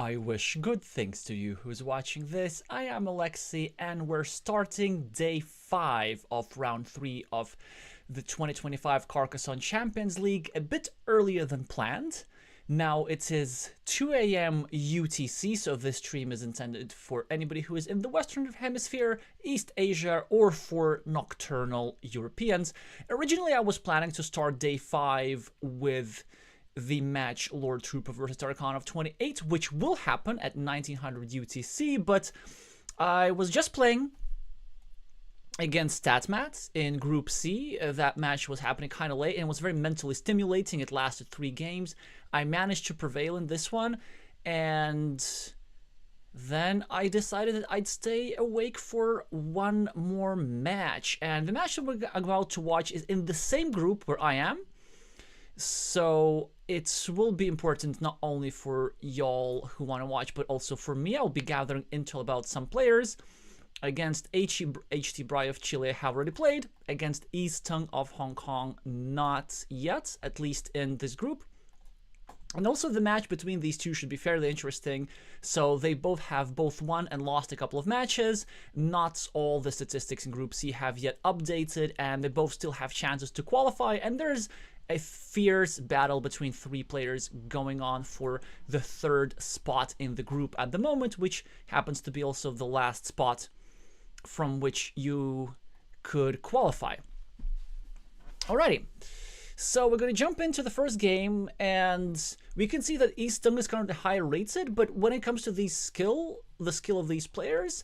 I wish good things to you who's watching this. I am Alexey and we're starting day 5 of round 3 of the 2025 Carcassonne Champions League a bit earlier than planned. Now it is 2 a.m. UTC, so this stream is intended for anybody who is in the Western Hemisphere, East Asia, or for nocturnal Europeans. Originally I was planning to start day 5 with the match Lord Trooper versus Tarkhan of 28, which will happen at 1900 UTC, but I was just playing against StatMat in Group C. That match was happening kind of late and was very mentally stimulating. It lasted 3 games. I managed to prevail in this one, and then I decided that I'd stay awake for one more match. And the match that we're about to watch is in the same group where I am. So it will be important not only for y'all who want to watch, but also for me. I'll be gathering intel about some players. Against HT Bry of Chile, I have already played. Against easttung of Hong Kong, not yet, at least in this group. And also the match between these two should be fairly interesting. So they both have won and lost a couple of matches. Not all the statistics in Group C have yet updated, and they both still have chances to qualify. And there's a fierce battle between 3 players going on for the 3rd spot in the group at the moment, which happens to be also the last spot from which you could qualify. Alrighty, so we're going to jump into the first game, and we can see that easttung is currently higher rated, but when it comes to the skill of these players,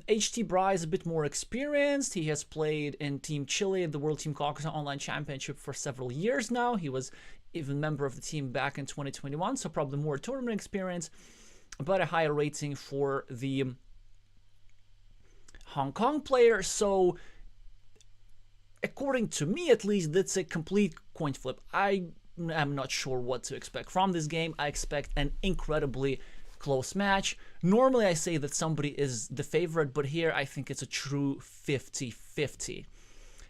HT Bry is a bit more experienced. He has played in Team Chile, the World Team Carcassonne Online Championship, for several years now. He was even member of the team back in 2021, so probably more tournament experience, but a higher rating for the Hong Kong player. So according to me, at least, that's a complete coin flip. I am not sure what to expect from this game. I expect an incredibly close match. Normally I say that somebody is the favorite, but here I think it's a true 50-50.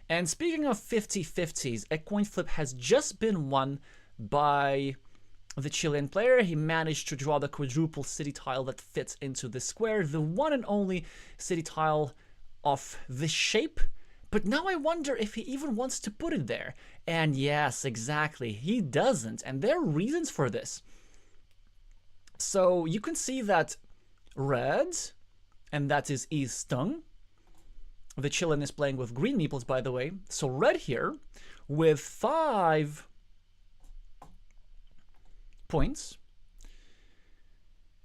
And speaking of 50-50s, a coin flip has just been won by the Chilean player. He managed to draw the quadruple city tile that fits into the square, the one and only city tile of this shape. But now I wonder if he even wants to put it there. And yes, exactly, he doesn't, and there are reasons for this. So you can see that red, and that is easttung. The Chilean is playing with green meeples, by the way. So red here with 5 points.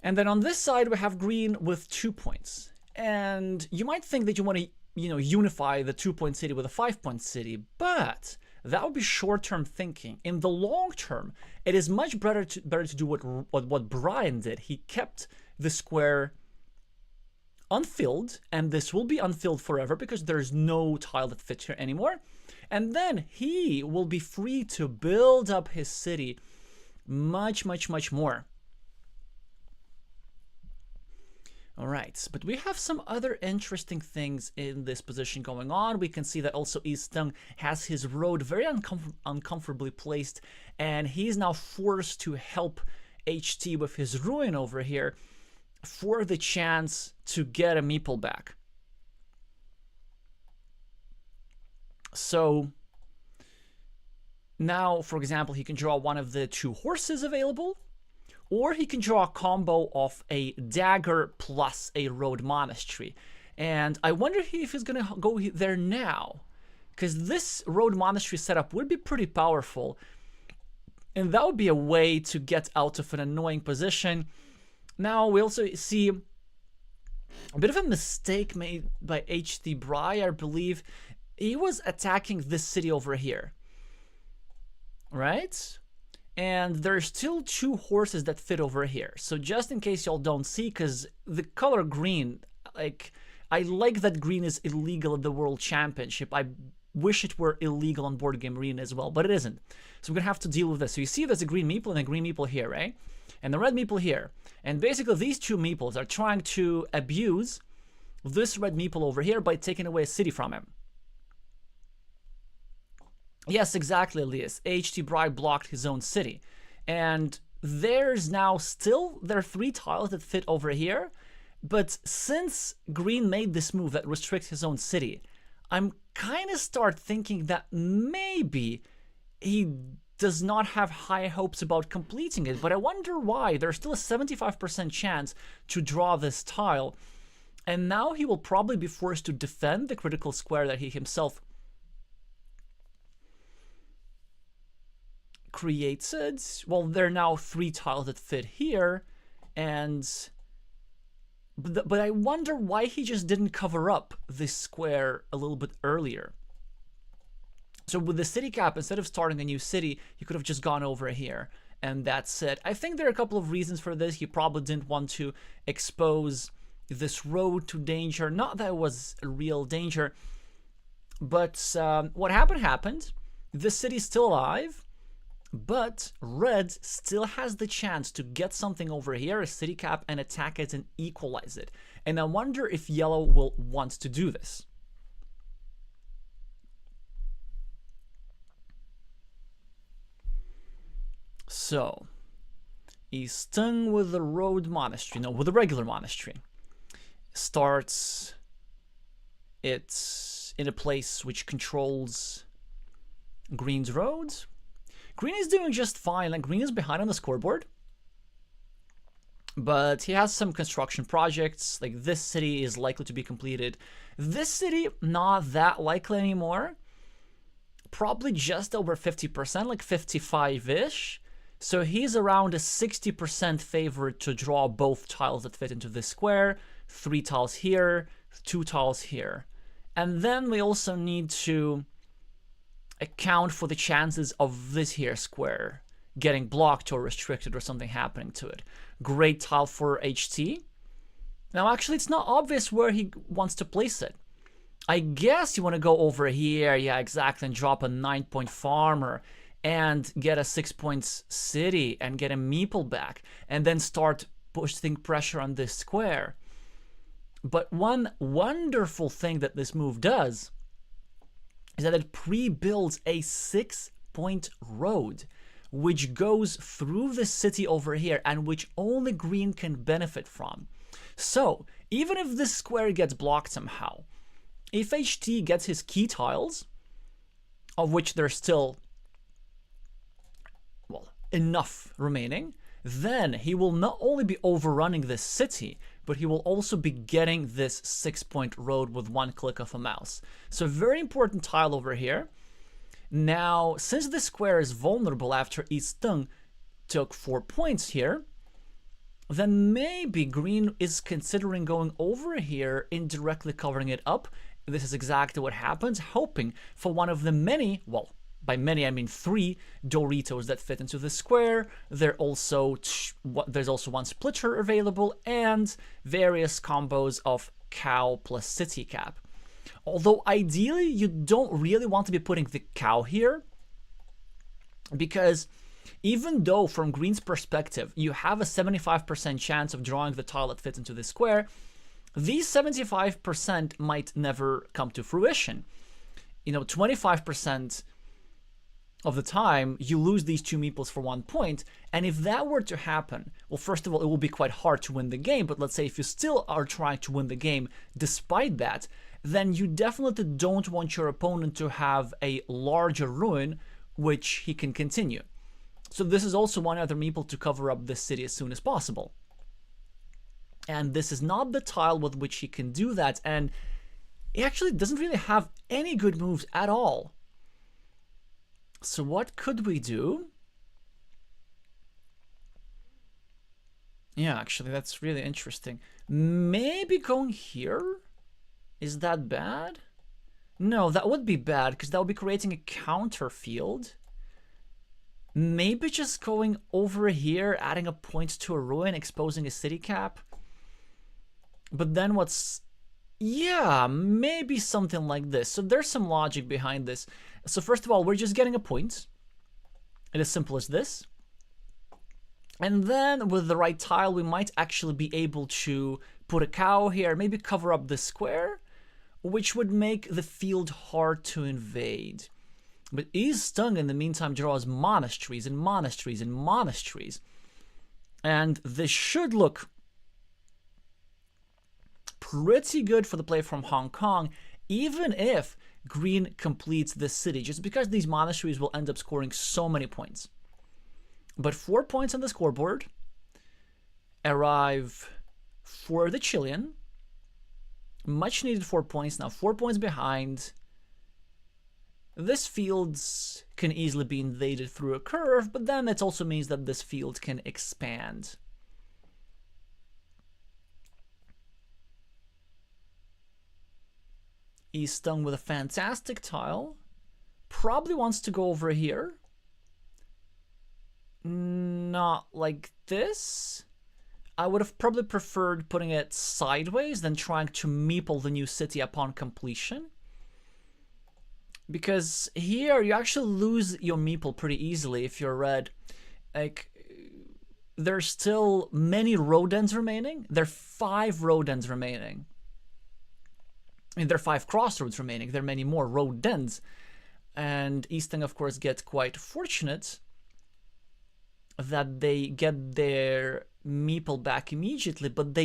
And then on this side we have green with 2 points. And you might think that you want to, unify the 2-point city with a 5-point city, but that would be short-term thinking. In the long term, it is much better to do what Brian did. He kept the square unfilled, and this will be unfilled forever because there's no tile that fits here anymore. And then he will be free to build up his city much more. All right, but we have some other interesting things in this position going on. We can see that also easttung has his road very uncomfortably placed, and he's now forced to help HT with his ruin over here for the chance to get a meeple back. So now, for example, he can draw one of the 2 horses available, or he can draw a combo of a dagger plus a road monastery. And I wonder if he's going to go there now, because this road monastery setup would be pretty powerful, and that would be a way to get out of an annoying position. Now we also see a bit of a mistake made by HT Bry. I believe he was attacking this city over here, right? And there's still 2 horses that fit over here. So just in case y'all don't see, because the color green, I like that green is illegal at the World Championship. I wish it were illegal on Board Game Arena as well, but it isn't. So we're gonna have to deal with this. So you see there's a green meeple and a green meeple here, right? And the red meeple here. And basically these 2 meeples are trying to abuse this red meeple over here by taking away a city from him. Yes, exactly, Elias. HT Bry blocked his own city. And there's now still, there are 3 tiles that fit over here, but since green made this move that restricts his own city, I'm kind of start thinking that maybe he does not have high hopes about completing it, but I wonder why. There's still a 75% chance to draw this tile, and now he will probably be forced to defend the critical square that he himself creates it. Well, there are now 3 tiles that fit here, but I wonder why he just didn't cover up this square a little bit earlier. So with the city cap, instead of starting a new city, he could have just gone over here, and that's it. I think there are a couple of reasons for this. He probably didn't want to expose this road to danger. Not that it was a real danger, but what happened. This city's still alive, but red still has the chance to get something over here, a city cap, and attack it and equalize it. And I wonder if yellow will want to do this. So, easttung with the road monastery, no, with the regular monastery, starts it in a place which controls green's roads. Green is doing just fine, like green is behind on the scoreboard, but he has some construction projects, like this city is likely to be completed. This city, not that likely anymore, probably just over 50%, like 55-ish. So he's around a 60% favorite to draw both tiles that fit into this square, 3 tiles here, 2 tiles here. And then we also need to account for the chances of this here square getting blocked or restricted or something happening to it. Great tile for HT. Now actually it's not obvious where he wants to place it. I guess you want to go over here, yeah, exactly, and drop a 9-point farmer and get a 6-point city and get a meeple back and then start pushing pressure on this square. But one wonderful thing that this move does is that it pre-builds a 6-point road which goes through the city over here and which only green can benefit from. So even if this square gets blocked somehow, if HT gets his key tiles, of which there's still, well, enough remaining, then he will not only be overrunning this city, but he will also be getting this 6-point road with 1 click of a mouse. So very important tile over here. Now, since this square is vulnerable after easttung took 4 points here, then maybe green is considering going over here, indirectly covering it up. This is exactly what happens, hoping for one of the many, well, by many I mean 3 Doritos that fit into the square. There's also 1 splitter available and various combos of cow plus city cap. Although ideally you don't really want to be putting the cow here, because even though from green's perspective you have a 75% chance of drawing the tile that fits into the square, these 75% might never come to fruition. You know, 25% of the time you lose these 2 meeples for 1 point, and if that were to happen, well, first of all, it will be quite hard to win the game, but let's say if you still are trying to win the game despite that, then you definitely don't want your opponent to have a larger ruin which he can continue. So this is also one other meeple to cover up this city as soon as possible. And this is not the tile with which he can do that, and he actually doesn't really have any good moves at all. So what could we do? Yeah, actually, that's really interesting. Maybe going here? Is that bad? No, that would be bad, because that would be creating a counter field. Maybe just going over here, adding a point to a ruin, exposing a city cap. But then what's... yeah, maybe something like this. So there's some logic behind this. So first of all, we're just getting a point. It is simple as this. And then with the right tile, we might actually be able to put a cow here, maybe cover up the square, which would make the field hard to invade. But easttung in the meantime draws monasteries and monasteries and monasteries. And this should look pretty good for the player from Hong Kong, even if green completes this city, just because these monasteries will end up scoring so many points. But 4 points on the scoreboard arrive for the Chilean. Much needed 4 points, now 4 points behind. This field can easily be invaded through a curve, but then it also means that this field can expand. Easttung with a fantastic tile. Probably wants to go over here. Not like this. I would have probably preferred putting it sideways than trying to meeple the new city upon completion. Because here you actually lose your meeple pretty easily if you're red. Like, there's still many road ends remaining. There are 5 road ends remaining. I mean, there are 5 crossroads remaining. There are many more road ends. And Easttung, of course, gets quite fortunate that they get their meeple back immediately, but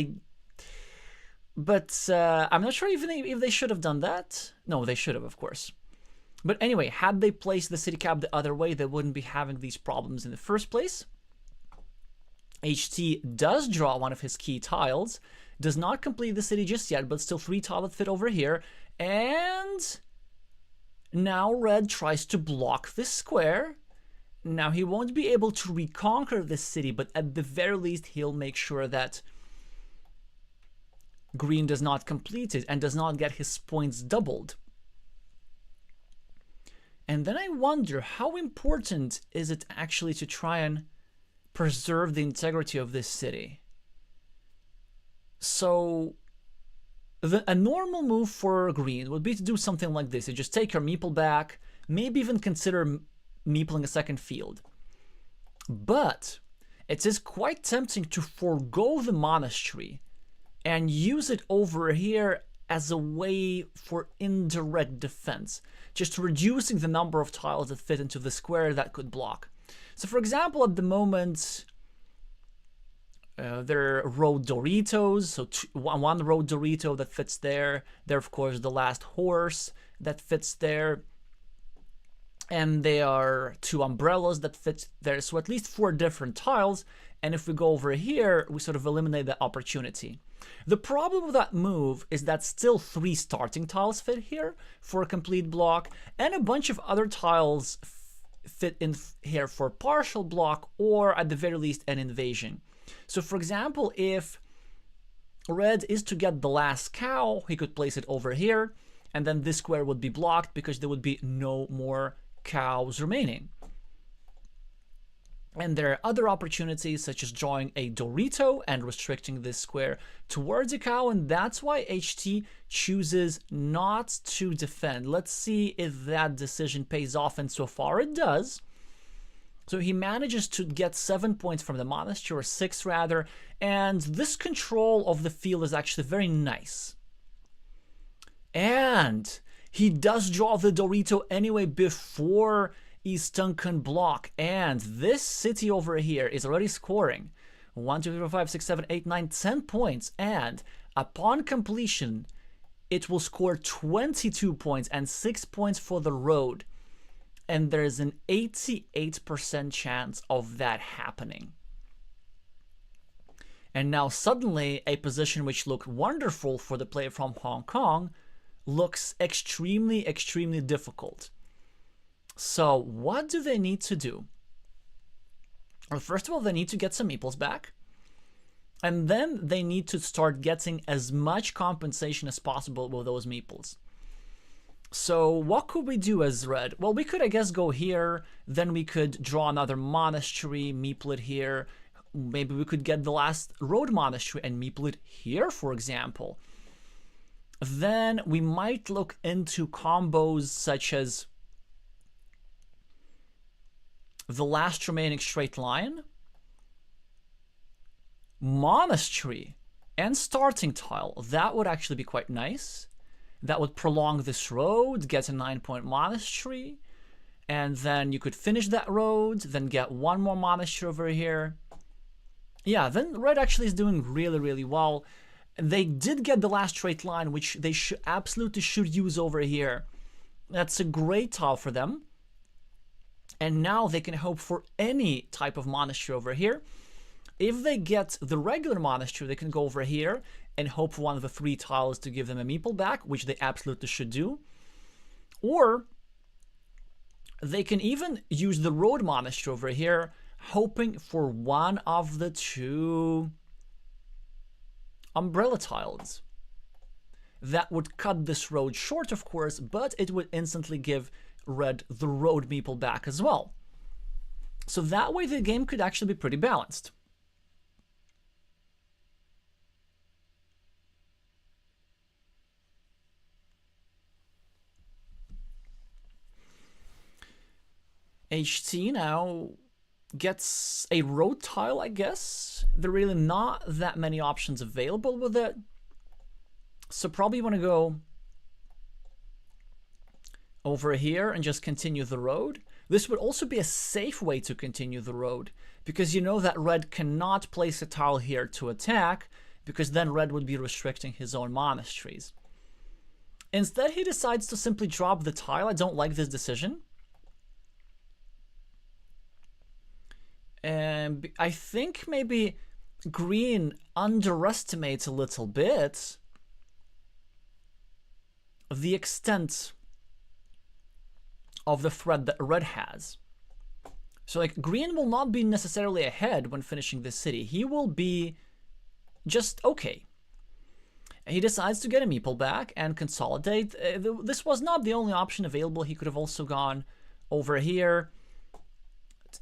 I'm not sure even if they should have done that. No, they should have, of course. But anyway, had they placed the city cap the other way, they wouldn't be having these problems in the first place. HT does draw one of his key tiles, does not complete the city just yet, but still 3 tiles that fit over here. And now red tries to block this square. Now he won't be able to reconquer this city, but at the very least he'll make sure that green does not complete it and does not get his points doubled. And then I wonder, how important is it actually to try and preserve the integrity of this city? So a normal move for green would be to do something like this. You just take your meeple back, maybe even consider meepling a second field. But it is quite tempting to forego the monastery and use it over here as a way for indirect defense, just reducing the number of tiles that fit into the square that could block. So for example, at the moment, there are road Doritos, so one road Dorito that fits there. There, of course, the last horse that fits there. And there are 2 umbrellas that fit there, so at least 4 different tiles. And if we go over here, we sort of eliminate that opportunity. The problem with that move is that still 3 starting tiles fit here for a complete block, and a bunch of other tiles fit in here for partial block, or at the very least an invasion. So for example, if red is to get the last cow, he could place it over here, and then this square would be blocked because there would be no more cows remaining. And there are other opportunities, such as drawing a Dorito and restricting this square towards a cow, and that's why HT chooses not to defend. Let's see if that decision pays off, and so far it does. So he manages to get 7 points from the monastery, or 6 rather, and this control of the field is actually very nice. And he does draw the Dorito anyway before Easttung can block, and this city over here is already scoring 1, 2, 3, 4, 5, 6, 7, 8, 9, 10 points, and upon completion it will score 22 points and 6 points for the road, and there's an 88% chance of that happening. And now suddenly a position which looked wonderful for the player from Hong Kong looks extremely, extremely difficult. So what do they need to do? Well, first of all, they need to get some meeples back. And then they need to start getting as much compensation as possible with those meeples. So what could we do as red? Well, we could, I guess, go here. Then we could draw another monastery, meeple it here. Maybe we could get the last road monastery and meeple it here, for example. Then we might look into combos such as the last remaining straight line, monastery, and starting tile. That would actually be quite nice. That would prolong this road, get a 9-point monastery, and then you could finish that road, then get 1 more monastery over here, Yeah, then red actually is doing really, really well. They did get the last straight line, which they absolutely should use over here. That's a great tile for them. And now they can hope for any type of monastery over here. If they get the regular monastery, they can go over here and hope for one of the 3 tiles to give them a meeple back, which they absolutely should do. Or they can even use the road monastery over here, hoping for one of the 2 umbrella tiles. That would cut this road short, of course, but it would instantly give red the road meeple back as well. So that way the game could actually be pretty balanced. HT now gets a road tile, I guess. There are really not that many options available with it. So probably want to go over here and just continue the road. This would also be a safe way to continue the road, because you know that red cannot place a tile here to attack, because then red would be restricting his own monasteries. Instead, he decides to simply drop the tile. I don't like this decision. And I think maybe green underestimates a little bit the extent of the threat that red has. So like green will not be necessarily ahead when finishing this city. He will be just okay. He decides to get a meeple back and consolidate. This was not the only option available. He could have also gone over here,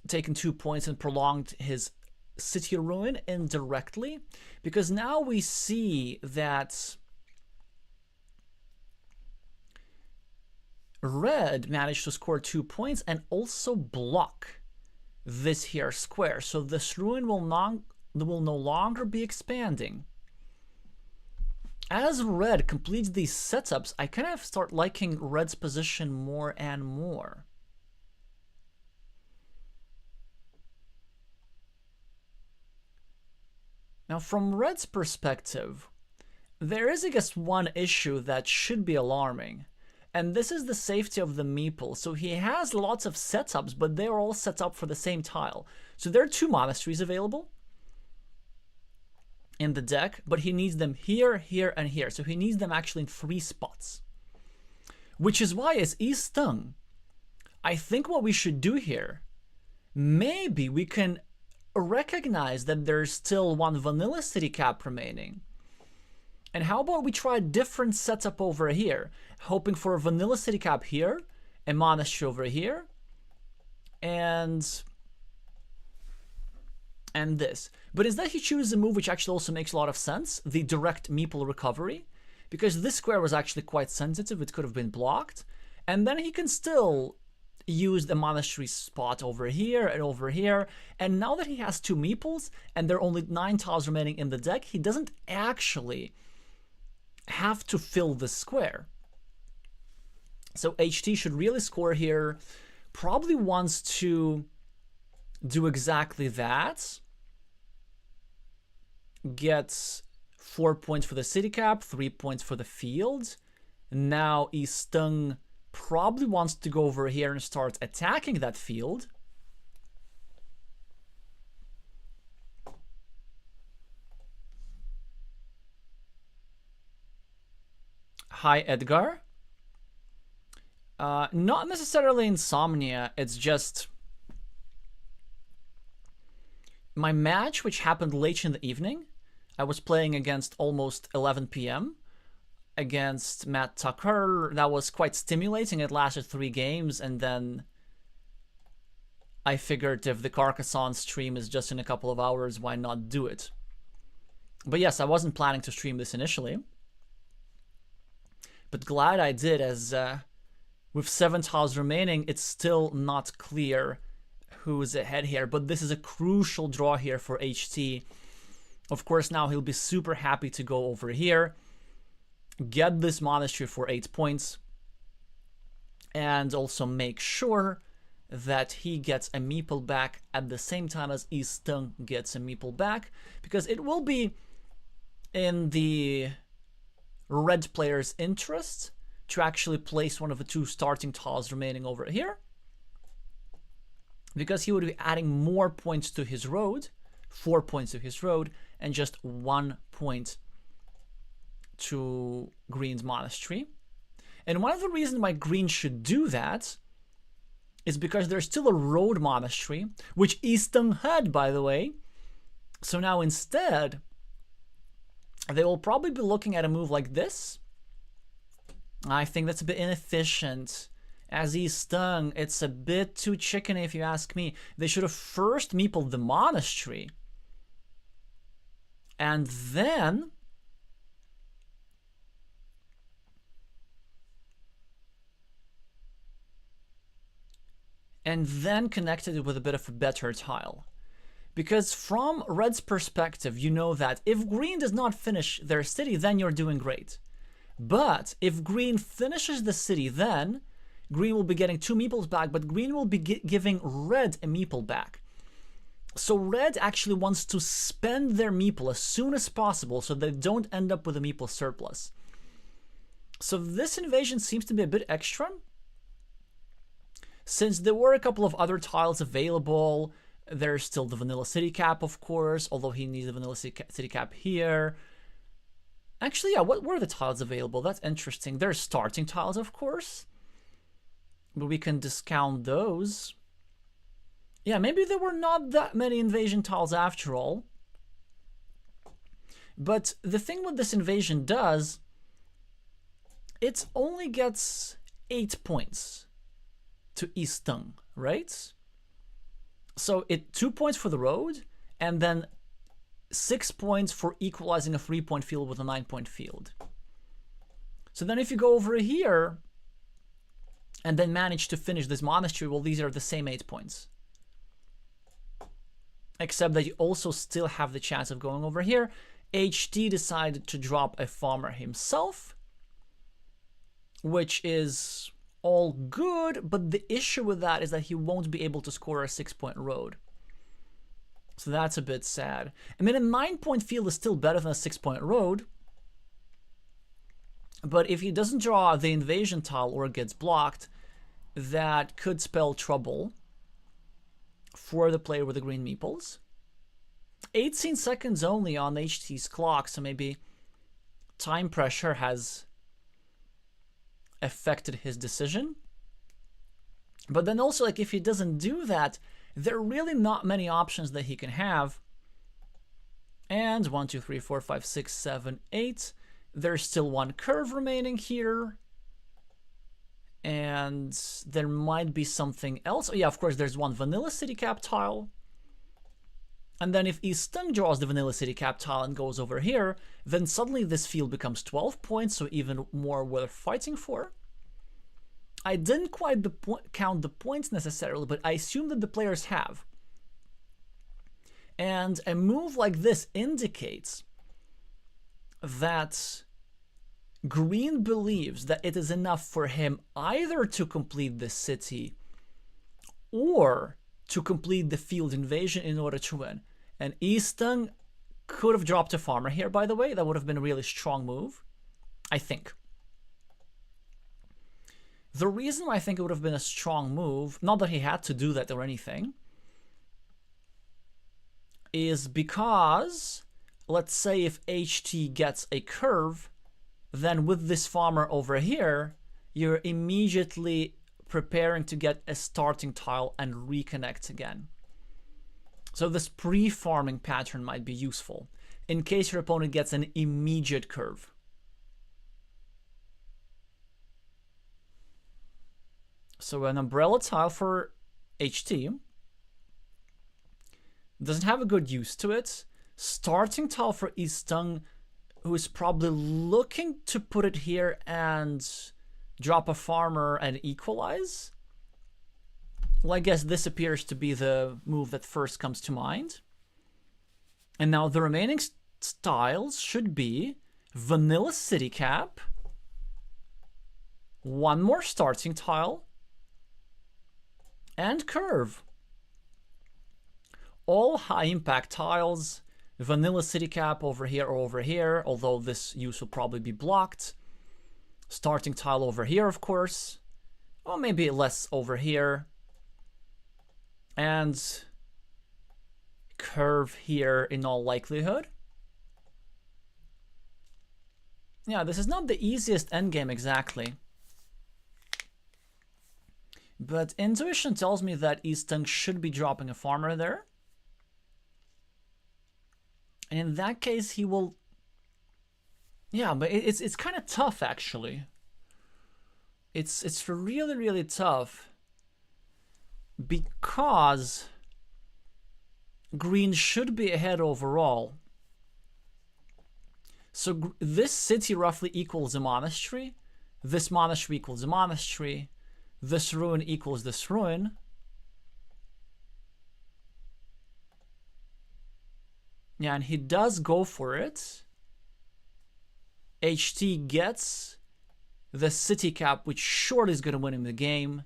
taken 2 points and prolonged his city ruin indirectly, because now we see that red managed to score 2 points and also block this here square. So this ruin will no longer be expanding. As red completes these setups, I kind of start liking red's position more and more. Now, from red's perspective, there is, I guess, one issue that should be alarming, and this is the safety of the meeple. So he has lots of setups, but they're all set up for the same tile. So there are 2 monasteries available in the deck, but he needs them here, here, and here. So he needs them actually in 3 spots, which is why as easttung, I think what we should do here, maybe we can recognize that there's still 1 vanilla city cap remaining. And how about we try a different setup over here, hoping for a vanilla city cap here, a monastery over here, and this. But instead he chooses a move which actually also makes a lot of sense, the direct meeple recovery, because this square was actually quite sensitive, it could have been blocked, and then he can still use the monastery spot over here and over here, and now that he has 2 meeples and there are only 9 tiles remaining in the deck, he doesn't actually have to fill the square. So HT should really score here, probably wants to do exactly that, gets 4 points for the city cap, 3 points for the field. Now easttung probably wants to go over here and start attacking that field. Hi, Edgar. Not necessarily insomnia, it's just my match, which happened late in the evening. I was playing against almost 11 p.m. against Matt Tucker. That was quite stimulating. It lasted 3 games, and then I figured if the Carcassonne stream is just in a couple of hours, why not do it? But yes, I wasn't planning to stream this initially, but glad I did, as with 7 tiles remaining, it's still not clear who's ahead here, but this is a crucial draw here for HT. Of course, now he'll be super happy to go over here, get this monastery for 8 points, and also make sure that he gets a meeple back at the same time as easttung gets a meeple back, because it will be in the red player's interest to actually place one of the 2 starting tiles remaining over here, because he would be adding more points to his road, 4 points to his road, and just 1 point to green's monastery. And one of the reasons why green should do that is because there's still a road monastery, which easttung had, by the way. So now instead, they will probably be looking at a move like this. I think that's a bit inefficient. As easttung, it's a bit too chickeny if you ask me. They should have first meepled the monastery. And then connected it with a bit of a better tile. Because from red's perspective, you know that if green does not finish their city, then you're doing great. But if green finishes the city, then green will be getting 2 meeples back, but green will be giving red a meeple back. So red actually wants to spend their meeple as soon as possible so they don't end up with a meeple surplus. So this invasion seems to be a bit extra, since there were a couple of other tiles available. There's still the vanilla city cap, of course, although he needs a vanilla city cap here. Actually, yeah, what were the tiles available? That's interesting. There's starting tiles, of course, but we can discount those. Yeah, maybe there were not that many invasion tiles after all. But the thing what this invasion does, it only gets 8 points to easttung, right? So 2 points for the road, and then 6 points for equalizing a 3-point field with a 9-point field. So then if you go over here and then manage to finish this monastery, well, these are the same 8 points. Except that you also still have the chance of going over here. HT decided to drop a farmer himself, which is all good, but the issue with that is that he won't be able to score a 6-point road. So that's a bit sad. I mean, a 9-point field is still better than a 6-point road, but if he doesn't draw the invasion tile or gets blocked, that could spell trouble for the player with the green meeples. 18 seconds only on HT's clock, so maybe time pressure has affected his decision. But then also, like, if he doesn't do that, there are really not many options that he can have. And 1, 2, 3, 4, 5, 6, 7, 8. There's still 1 curve remaining here. And there might be something else. Oh yeah, of course, there's 1 vanilla city cap tile. And then if easttung draws the vanilla city cap tile and goes over here, then suddenly this field becomes 12 points, so even more worth fighting for. I didn't quite count the points necessarily, but I assume that the players have. And a move like this indicates that green believes that it is enough for him either to complete the city or to complete the field invasion in order to win. And easttung could have dropped a farmer here, by the way. That would have been a really strong move, I think. The reason why I think it would have been a strong move, not that he had to do that or anything, is because, let's say if HT gets a curve, then with this farmer over here, you're immediately preparing to get a starting tile and reconnect again. So this pre-farming pattern might be useful in case your opponent gets an immediate curve. So an umbrella tile for HT doesn't have a good use to it. Starting tile for easttung, who is probably looking to put it here and drop a farmer and equalize. Well, I guess this appears to be the move that first comes to mind. And now the remaining styles should be vanilla city cap, 1 more starting tile, and curve. All high impact tiles. Vanilla city cap over here or over here, although this use will probably be blocked. Starting tile over here, of course. Or maybe less over here. And curve here in all likelihood. Yeah, this is not the easiest endgame exactly. But intuition tells me that easttung should be dropping a farmer there. And in that case, he will... Yeah, but it's kind of tough, actually. It's really, really tough. Because green should be ahead overall. So this city roughly equals a monastery. This monastery equals a monastery. This ruin equals this ruin. Yeah, and he does go for it. HT gets the city cap, which surely is going to win him the game.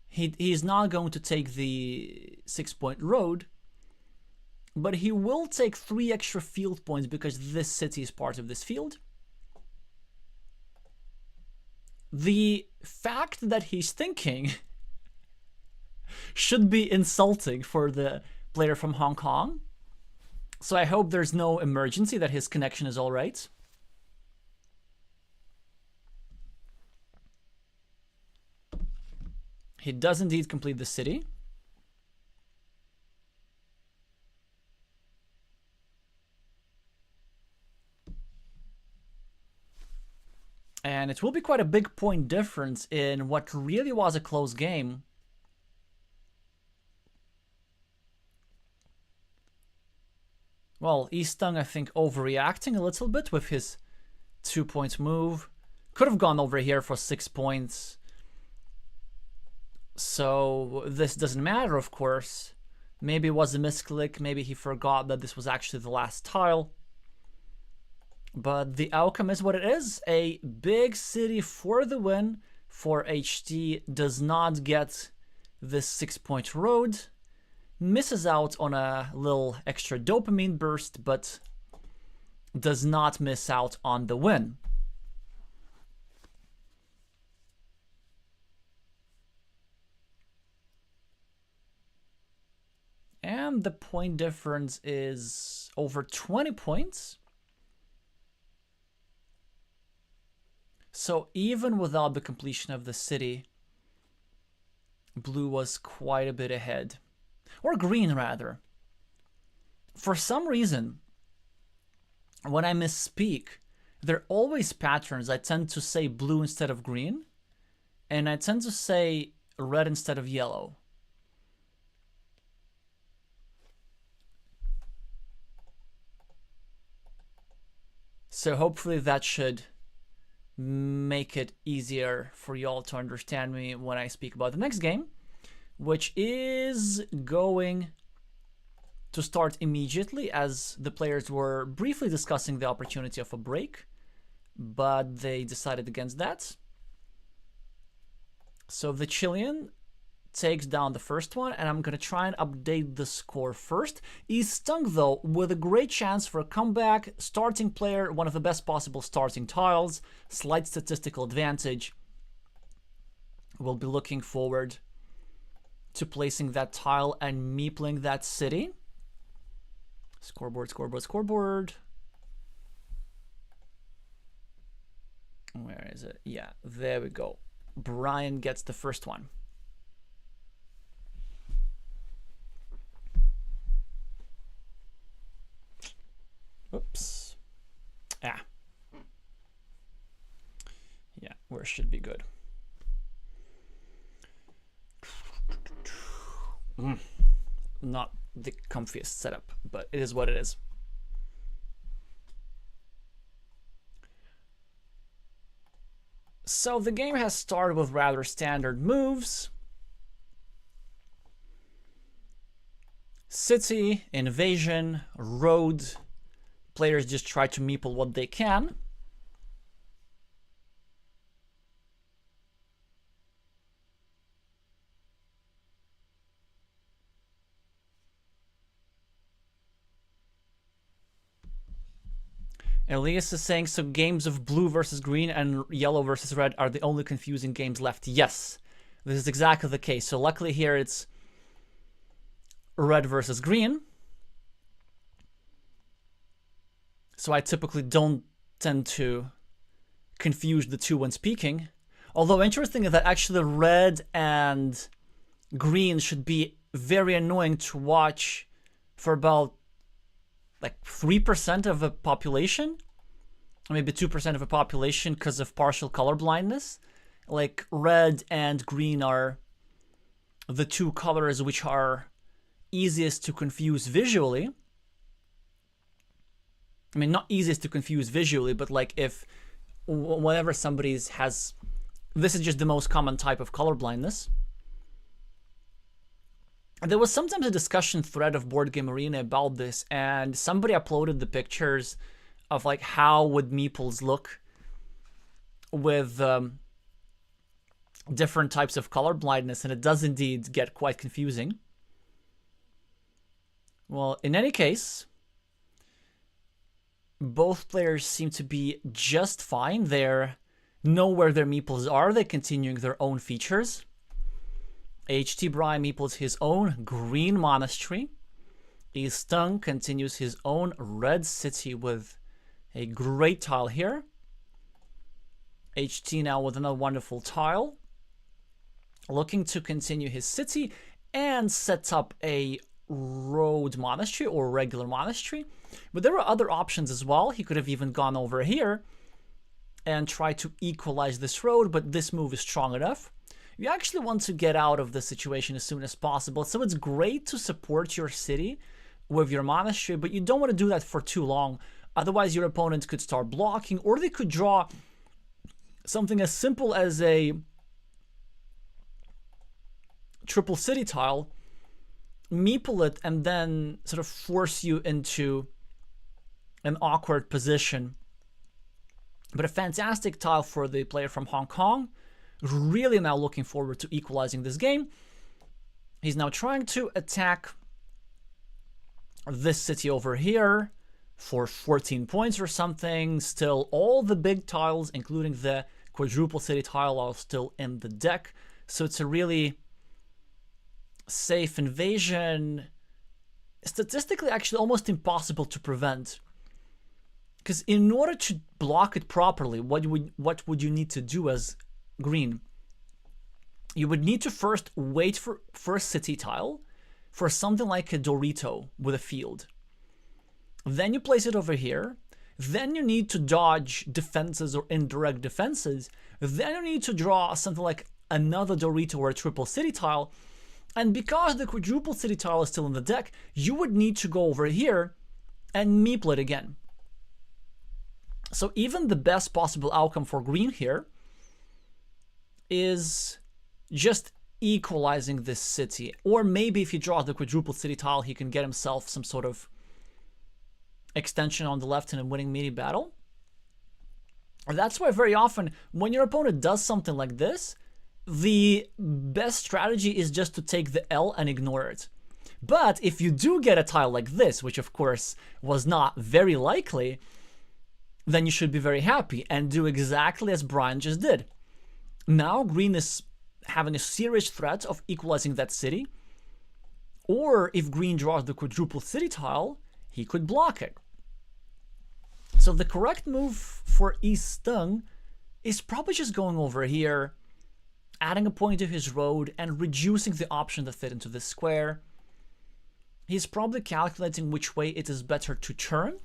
He's not going to take the 6-point road, but he will take 3 extra field points because this city is part of this field. The fact that he's thinking should be insulting for the player from Hong Kong. So I hope there's no emergency, that his connection is all right. He does indeed complete the city. And it will be quite a big point difference in what really was a close game. Well, easttung, I think, overreacting a little bit with his 2-point move. Could have gone over here for 6 points. So this doesn't matter, of course. Maybe it was a misclick. Maybe he forgot that this was actually the last tile. But the outcome is what it is. A big city for the win for HT. Does not get this 6-point road. Misses out on a little extra dopamine burst, but does not miss out on the win. And the point difference is over 20 points. So even without the completion of the city, blue was quite a bit ahead. Or green, rather. For some reason, when I misspeak, there are always patterns. I tend to say blue instead of green, and I tend to say red instead of yellow. So hopefully that should make it easier for y'all to understand me when I speak about the next game, which is going to start immediately, as the players were briefly discussing the opportunity of a break, but they decided against that. So the Chilean takes down the first one, and I'm going to try and update the score first. easttung, though, with a great chance for a comeback. Starting player, one of the best possible starting tiles, slight statistical advantage. We'll be looking forward to placing that tile and meepling that city. Scoreboard, scoreboard, scoreboard. Where is it? Yeah, there we go. Brian gets the first one. Oops. Ah. Yeah, where should be good. Not the comfiest setup, but it is what it is. So the game has started with rather standard moves. City, invasion, road. Players just try to meeple what they can. Elias is saying, so games of blue versus green and yellow versus red are the only confusing games left. Yes, this is exactly the case. So luckily here it's red versus green. So I typically don't tend to confuse the two when speaking. Although interesting is that actually red and green should be very annoying to watch for about like 3% of a population, or maybe 2% of a population because of partial color blindness. Like red and green are the two colors which are easiest to confuse visually. I mean, not easiest to confuse visually, but like if whenever somebody has, this is just the most common type of color blindness. There was sometimes a discussion thread of Board Game Arena about this, and somebody uploaded the pictures of like how would meeples look with different types of color blindness, and it does indeed get quite confusing. Well, in any case, both players seem to be just fine. They know where their meeples are. They're continuing their own features. HT Bry meeples his own green monastery. easttung continues his own red city with a great tile here. HT now with another wonderful tile, looking to continue his city and set up a road monastery or regular monastery. But there were other options as well. He could have even gone over here and tried to equalize this road, but this move is strong enough. You actually want to get out of the situation as soon as possible. So it's great to support your city with your monastery, but you don't want to do that for too long. Otherwise, your opponent could start blocking, or they could draw something as simple as a triple city tile, meeple it, and then sort of force you into an awkward position. But a fantastic tile for the player from Hong Kong. Really now looking forward to equalizing this game. He's now trying to attack this city over here for 14 points or something. Still, all the big tiles, including the quadruple city tile, are still in the deck. So it's a really safe invasion. Statistically, actually almost impossible to prevent. Because in order to block it properly, what would you need to do as green? You would need to first wait for a city tile, for something like a Dorito with a field. Then you place it over here. Then you need to dodge defenses or indirect defenses. Then you need to draw something like another Dorito or a triple city tile. And because the quadruple city tile is still in the deck, you would need to go over here and meeple it again. So even the best possible outcome for green here is just equalizing this city. Or maybe if he draws the quadruple city tile, he can get himself some sort of extension on the left in a winning mini battle. That's why very often when your opponent does something like this, the best strategy is just to take the L and ignore it. But if you do get a tile like this, which of course was not very likely, then you should be very happy and do exactly as Brian just did. Now green is having a serious threat of equalizing that city. Or if green draws the quadruple city tile, he could block it. So the correct move for easttung is probably just going over here, adding a point to his road and reducing the option to fit into this square. He's probably calculating which way it is better to turn.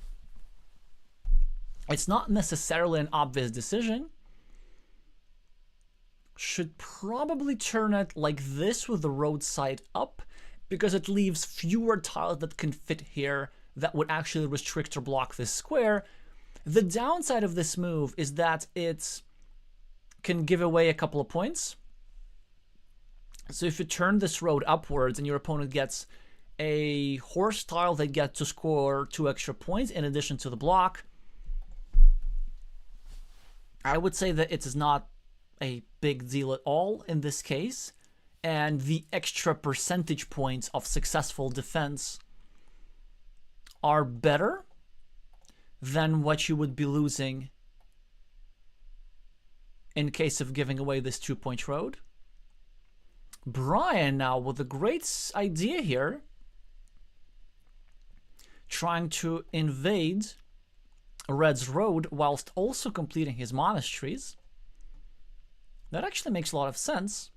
It's not necessarily an obvious decision. Should probably turn it like this with the road side up, because it leaves fewer tiles that can fit here that would actually restrict or block this square. The downside of this move is that it can give away a couple of points. So if you turn this road upwards and your opponent gets a horse tile, they get to score 2 extra points in addition to the block. I would say that it is not a big deal at all in this case, and the extra percentage points of successful defense are better than what you would be losing in case of giving away this 2-point road. Brian now with a great idea here, trying to invade Red's road whilst also completing his monasteries. That actually makes a lot of sense.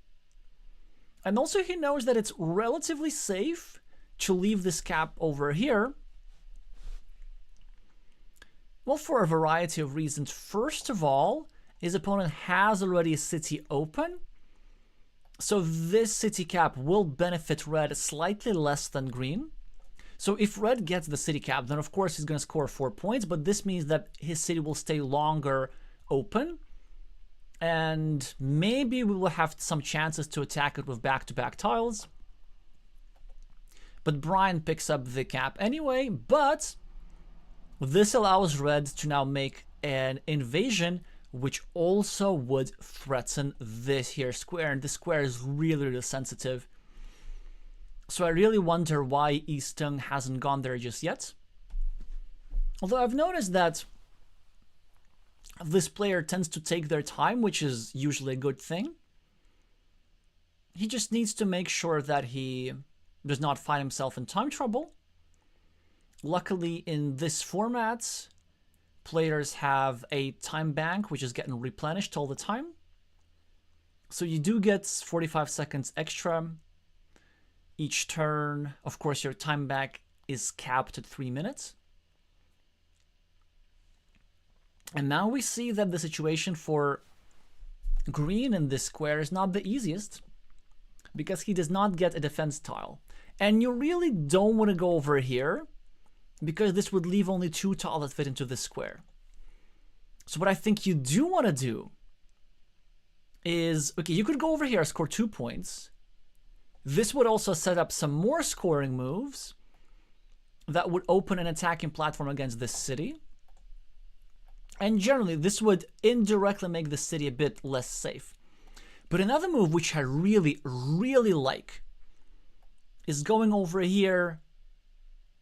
And also he knows that it's relatively safe to leave this cap over here. Well, for a variety of reasons. First of all, his opponent has already a city open, so this city cap will benefit Red slightly less than Green. So if Red gets the city cap, then of course he's going to score 4 points, but this means that his city will stay longer open, and maybe we will have some chances to attack it with back-to-back tiles. But Brian picks up the cap anyway, but this allows Red to now make an invasion, which also would threaten this here square, and this square is really, really sensitive. So I really wonder why easttung hasn't gone there just yet. Although I've noticed that this player tends to take their time, which is usually a good thing. He just needs to make sure that he does not find himself in time trouble. Luckily, in this format, players have a time bank, which is getting replenished all the time. So you do get 45 seconds extra each turn. Of course, your time bank is capped at 3 minutes. And now we see that the situation for Green in this square is not the easiest, because he does not get a defense tile. And you really don't want to go over here, because this would leave only 2 tiles that fit into this square. So what I think you do want to do is, okay, you could go over here, score 2 points. This would also set up some more scoring moves that would open an attacking platform against this city. And generally, this would indirectly make the city a bit less safe. But another move which I really, really like is going over here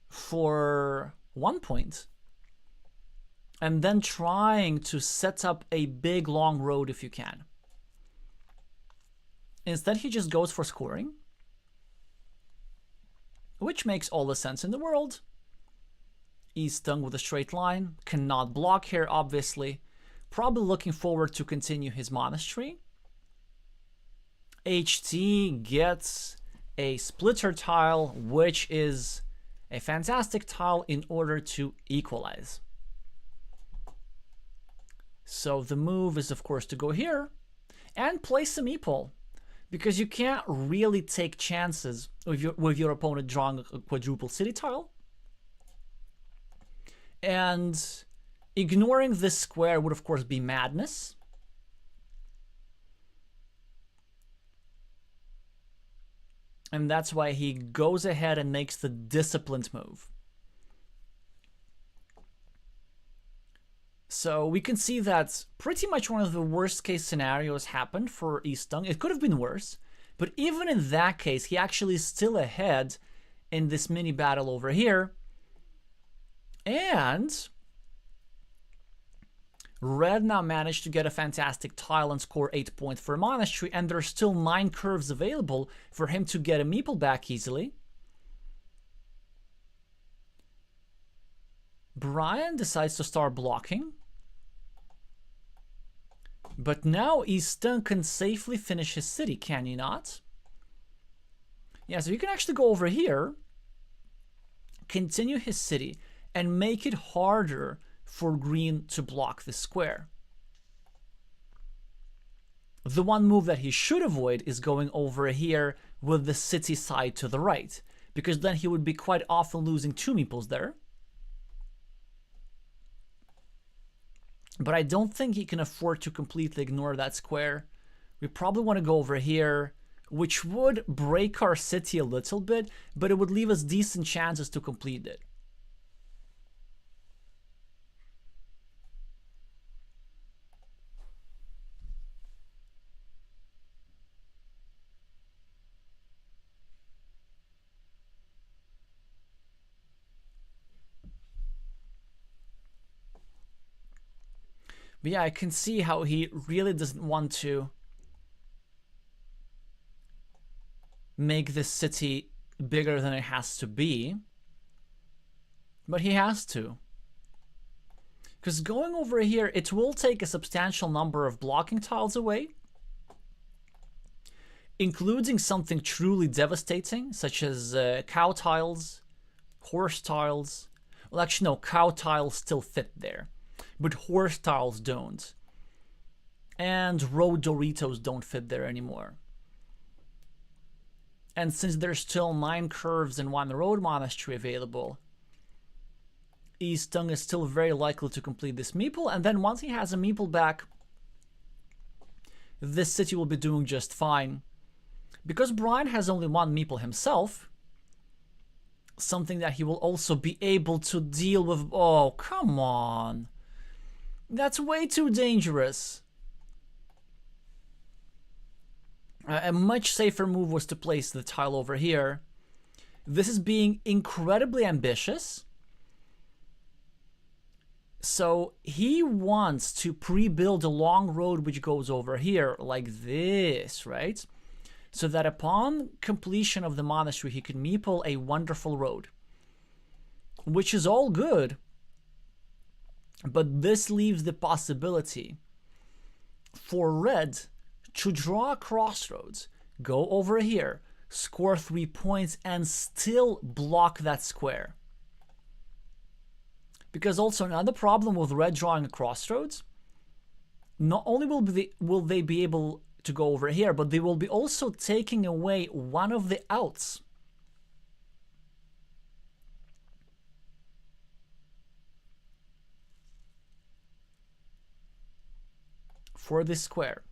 for 1 point and then trying to set up a big long road if you can. Instead, he just goes for scoring, which makes all the sense in the world. easttung with a straight line, cannot block here, obviously. Probably looking forward to continue his monastery. HT gets a splitter tile, which is a fantastic tile in order to equalize. So the move is, of course, to go here and play some meeple, because you can't really take chances with your opponent drawing a quadruple city tile. And ignoring this square would, of course, be madness. And that's why he goes ahead and makes the disciplined move. So we can see that pretty much one of the worst case scenarios happened for easttung. It could have been worse, but even in that case, he actually is still ahead in this mini battle over here. And Red now managed to get a fantastic tile and score 8 points for a monastery, and there's still 9 curves available for him to get a meeple back easily. Brian decides to start blocking. But now easttung can safely finish his city, can he not? Yeah, so you can actually go over here, continue his city, and make it harder for Green to block the square. The one move that he should avoid is going over here with the city side to the right, because then he would be quite often losing 2 meeples there. But I don't think he can afford to completely ignore that square. We probably want to go over here, which would break our city a little bit, but it would leave us decent chances to complete it. But yeah, I can see how he really doesn't want to make this city bigger than it has to be. But he has to. Because going over here, it will take a substantial number of blocking tiles away, including something truly devastating, such as cow tiles, horse tiles. Well, actually, no, cow tiles still fit there, but horse tiles don't. And road Doritos don't fit there anymore. And since there's still 9 curves and 1 road monastery available, Easttung is still very likely to complete this meeple, and then once he has a meeple back, this city will be doing just fine. Because Brian has only 1 meeple himself, something that he will also be able to deal with. Oh, come on. That's way too dangerous. A much safer move was to place the tile over here. This is being incredibly ambitious. So he wants to pre-build a long road which goes over here like this, right? So that upon completion of the monastery, he can meeple a wonderful road. Which is all good. But this leaves the possibility for red to draw a crossroads, go over here, score 3 points, and still block that square. Because also another problem with red drawing a crossroads, not only will they be able to go over here, but they will be also taking away one of the outs. For this square.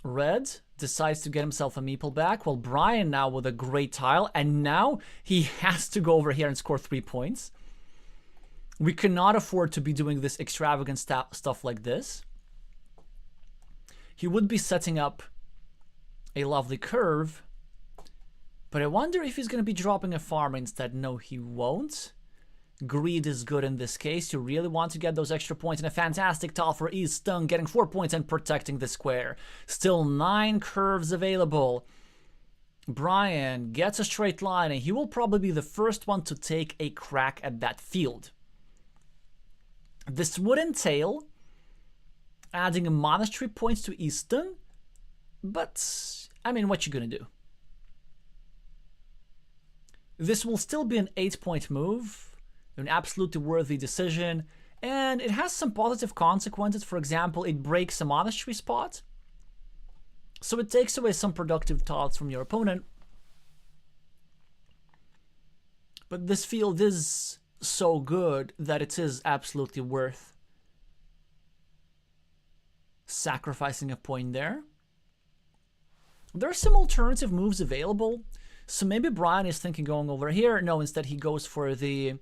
Red decides to get himself a meeple back, while Brian now with a great tile, and now he has to go over here and score 3 points. We cannot afford to be doing this extravagant stuff like this. He would be setting up a lovely curve, but I wonder if he's going to be dropping a farm instead. No, he won't. Greed is good in this case. You really want to get those extra points, and a fantastic tile for easttung, getting 4 points and protecting the square. Still 9 curves available. Brian gets a straight line, and he will probably be the first one to take a crack at that field. This would entail adding a monastery points to easttung, but I mean, what you gonna do? This will still be an 8-point move, an absolutely worthy decision, and it has some positive consequences. For example, it breaks a monastery spot, so it takes away some productive tiles from your opponent. But this field is so good that it is absolutely worth sacrificing a point there. There are some alternative moves available, so maybe Brian is thinking going over here. No, instead he goes for the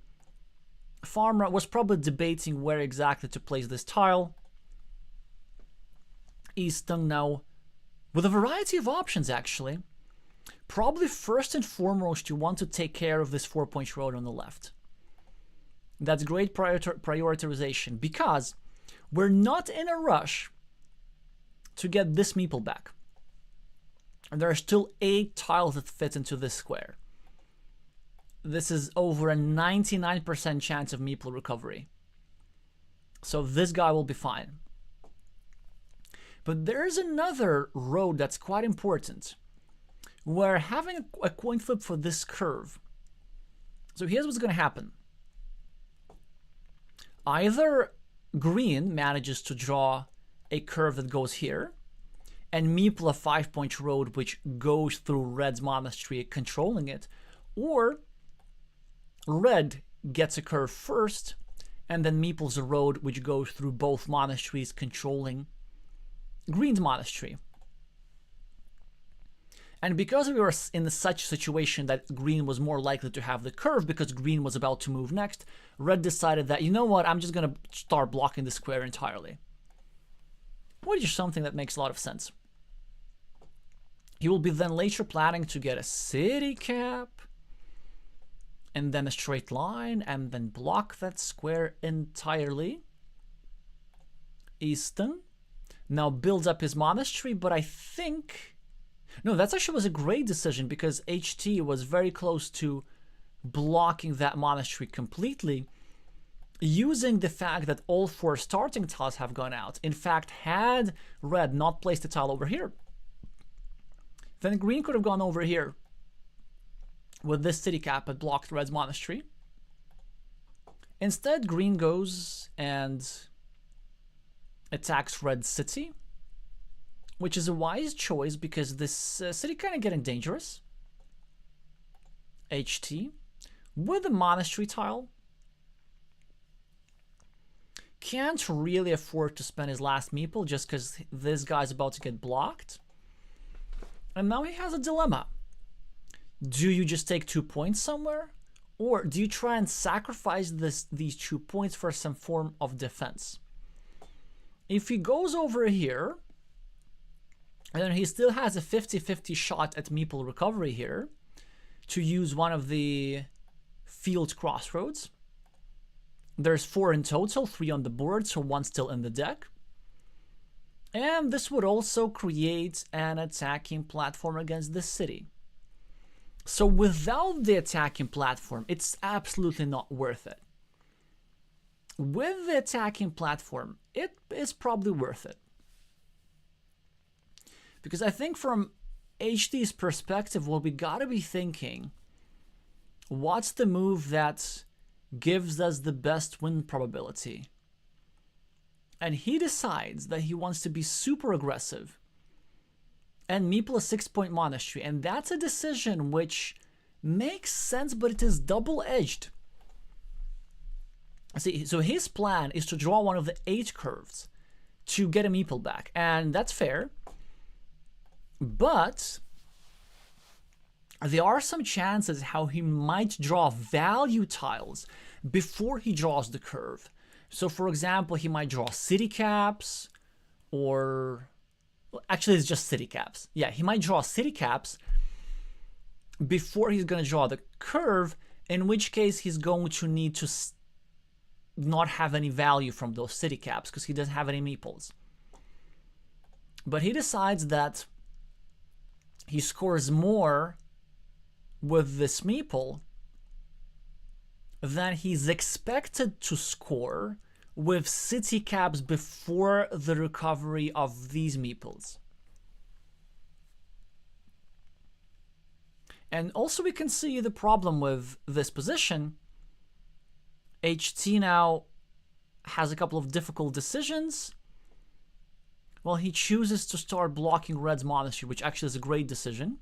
farmer. Was probably debating where exactly to place this tile. Easttung now with a variety of options, actually. Probably first and foremost you want to take care of this 4-point road on the left. That's great prioritization, because we're not in a rush to get this meeple back. And there are still 8 tiles that fit into this square. This is over a 99% chance of meeple recovery. So this guy will be fine. But there's another road that's quite important, where having a coin flip for this curve. So here's what's going to happen. Either green manages to draw a curve that goes here, and meeple a 5-point road which goes through red's monastery, controlling it, or red gets a curve first, and then meeples a road which goes through both monasteries, controlling green's monastery. And because we were in such a situation that green was more likely to have the curve because green was about to move next, red decided that, you know what, I'm just going to start blocking the square entirely. Which is something that makes a lot of sense. He will be then later planning to get a city cap, and then a straight line, and then block that square entirely. easttung. Now builds up his monastery, but I think... No, that actually was a great decision because HT was very close to blocking that monastery completely, using the fact that all 4 starting tiles have gone out. In fact, had red not placed a tile over here, then green could have gone over here with this city cap and blocked red's monastery. Instead, green goes and attacks red's city, which is a wise choice because this city kind of getting dangerous. HT with a monastery tile. Can't really afford to spend his last meeple just because this guy's about to get blocked. And now he has a dilemma. Do you just take 2 points somewhere? Or do you try and sacrifice these 2 points for some form of defense? If he goes over here, and then he still has a 50-50 shot at meeple recovery here to use one of the field crossroads. There's 4 in total, 3 on the board, so 1 still in the deck. And this would also create an attacking platform against this city. So without the attacking platform, it's absolutely not worth it. With the attacking platform, it is probably worth it. Because I think from HD's perspective, well, we gotta be thinking, what's the move that gives us the best win probability? And he decides that he wants to be super aggressive and meeple a 6-point monastery. And that's a decision which makes sense, but it is double-edged. See, so his plan is to draw one of the 8 curves to get a meeple back. And that's fair. But there are some chances how he might draw value tiles before he draws the curve. So for example, he might draw city caps, or well, actually it's just city caps. Yeah, he might draw city caps before he's going to draw the curve, in which case he's going to need to not have any value from those city caps because he doesn't have any meeples. But he decides that he scores more with this meeple than he's expected to score with city caps before the recovery of these meeples. And also we can see the problem with this position. HT now has a couple of difficult decisions. Well, he chooses to start blocking red's monastery, which actually is a great decision,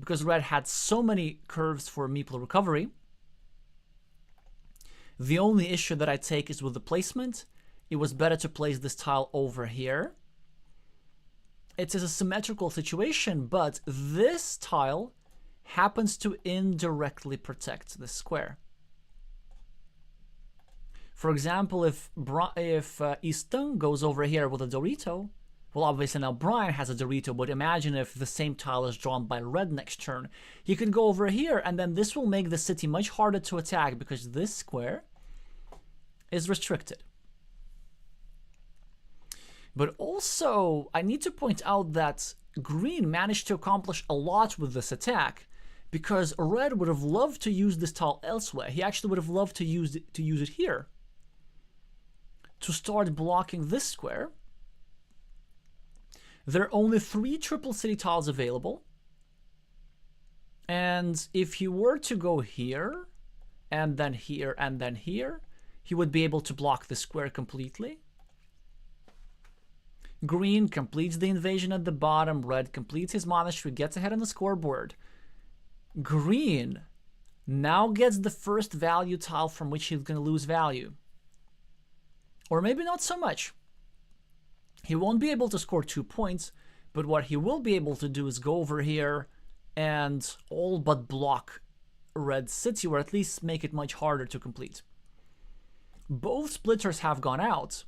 because red had so many curves for meeple recovery. The only issue that I take is with the placement. It was better to place this tile over here. It is a symmetrical situation, but this tile happens to indirectly protect the square. For example, if easttung goes over here with a Dorito, well, obviously now Brian has a Dorito, but imagine if the same tile is drawn by red next turn. He could go over here, and then this will make the city much harder to attack because this square is restricted. But also, I need to point out that green managed to accomplish a lot with this attack, because red would have loved to use this tile elsewhere. He actually would have loved to use it here, to start blocking this square. There are only 3 triple city tiles available. And if he were to go here, and then here, and then here, he would be able to block the square completely. Green completes the invasion at the bottom. Red completes his monastery, gets ahead on the scoreboard. Green now gets the first value tile from which he's going to lose value. Or maybe not so much. He won't be able to score 2 points, but what he will be able to do is go over here and all but block red city, or at least make it much harder to complete. Both splitters have gone out,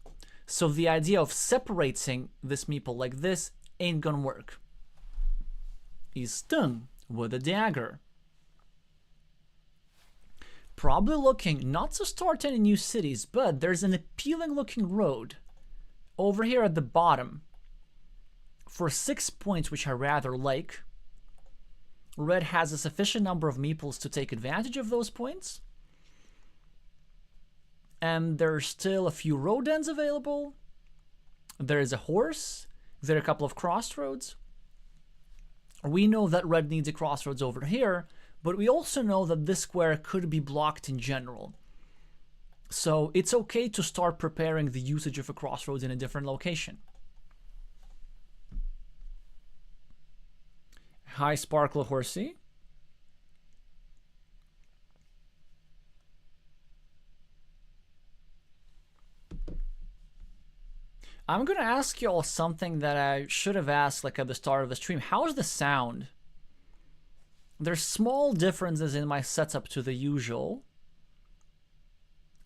so the idea of separating this meeple like this ain't gonna work. Easttung with a dagger. Probably looking not to start any new cities, but there's an appealing looking road over here at the bottom, for 6 points, which I rather like, red has a sufficient number of meeples to take advantage of those points. And there's still a few road ends available. There is a horse. There are a couple of crossroads. We know that red needs a crossroads over here, but we also know that this square could be blocked in general. So it's okay to start preparing the usage of a crossroads in a different location. Hi, Sparkle Horsey. I'm going to ask you all something that I should have asked like at the start of the stream. How is the sound? There's small differences in my setup to the usual.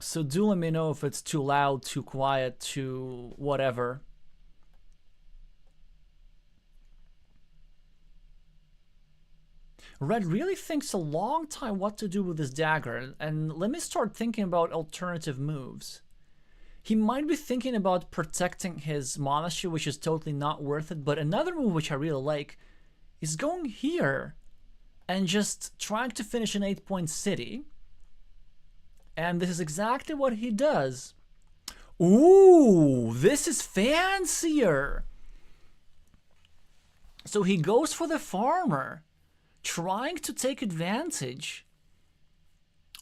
So do let me know if it's too loud, too quiet, too whatever. Red really thinks a long time what to do with this dagger, and let me start thinking about alternative moves. He might be thinking about protecting his monastery, which is totally not worth it, but another move which I really like is going here and just trying to finish an 8-point city. And this is exactly what he does. Ooh, this is fancier. So he goes for the farmer, trying to take advantage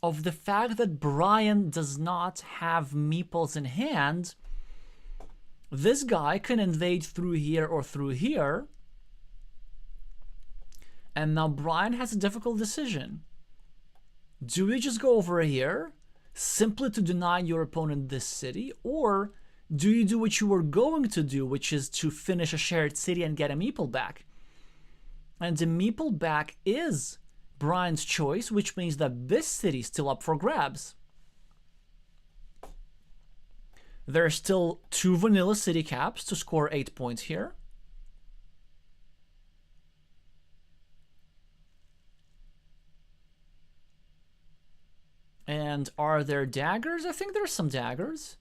of the fact that Brian does not have meeples in hand. This guy can invade through here or through here. And now Brian has a difficult decision. Do we just go over here simply to deny your opponent this city? Or do you do what you were going to do, which is to finish a shared city and get a meeple back? And the meeple back is Brian's choice, which means that this city is still up for grabs. There are still 2 vanilla city caps to score 8 points here. And are there daggers? I think there's some daggers.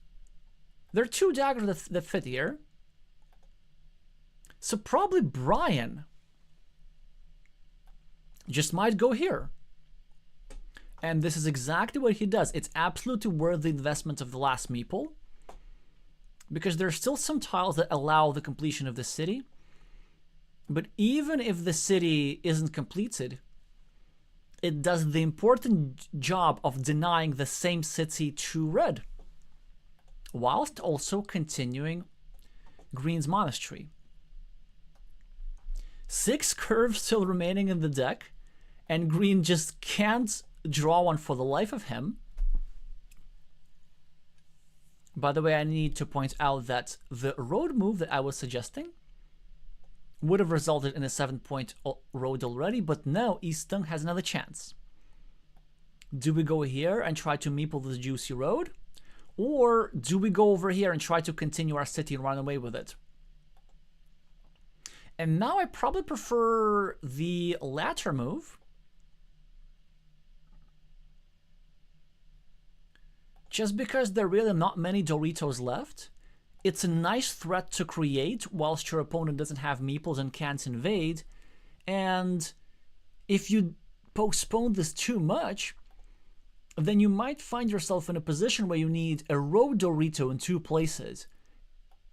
There are 2 daggers that fit here. So probably Brian just might go here. And this is exactly what he does. It's absolutely worth the investment of the last meeple, because there are still some tiles that allow the completion of the city. But even if the city isn't completed, it does the important job of denying the same city to red, whilst also continuing green's monastery. 6 curves still remaining in the deck, and green just can't draw one for the life of him. By the way, I need to point out that the road move that I was suggesting would have resulted in a 7-point road already, but now easttung has another chance. Do we go here and try to meeple the juicy road? Or do we go over here and try to continue our city and run away with it? And now I probably prefer the latter move. Just because there are really not many Doritos left. It's a nice threat to create whilst your opponent doesn't have meeples and can't invade. And if you postpone this too much, then you might find yourself in a position where you need a road Dorito in 2 places.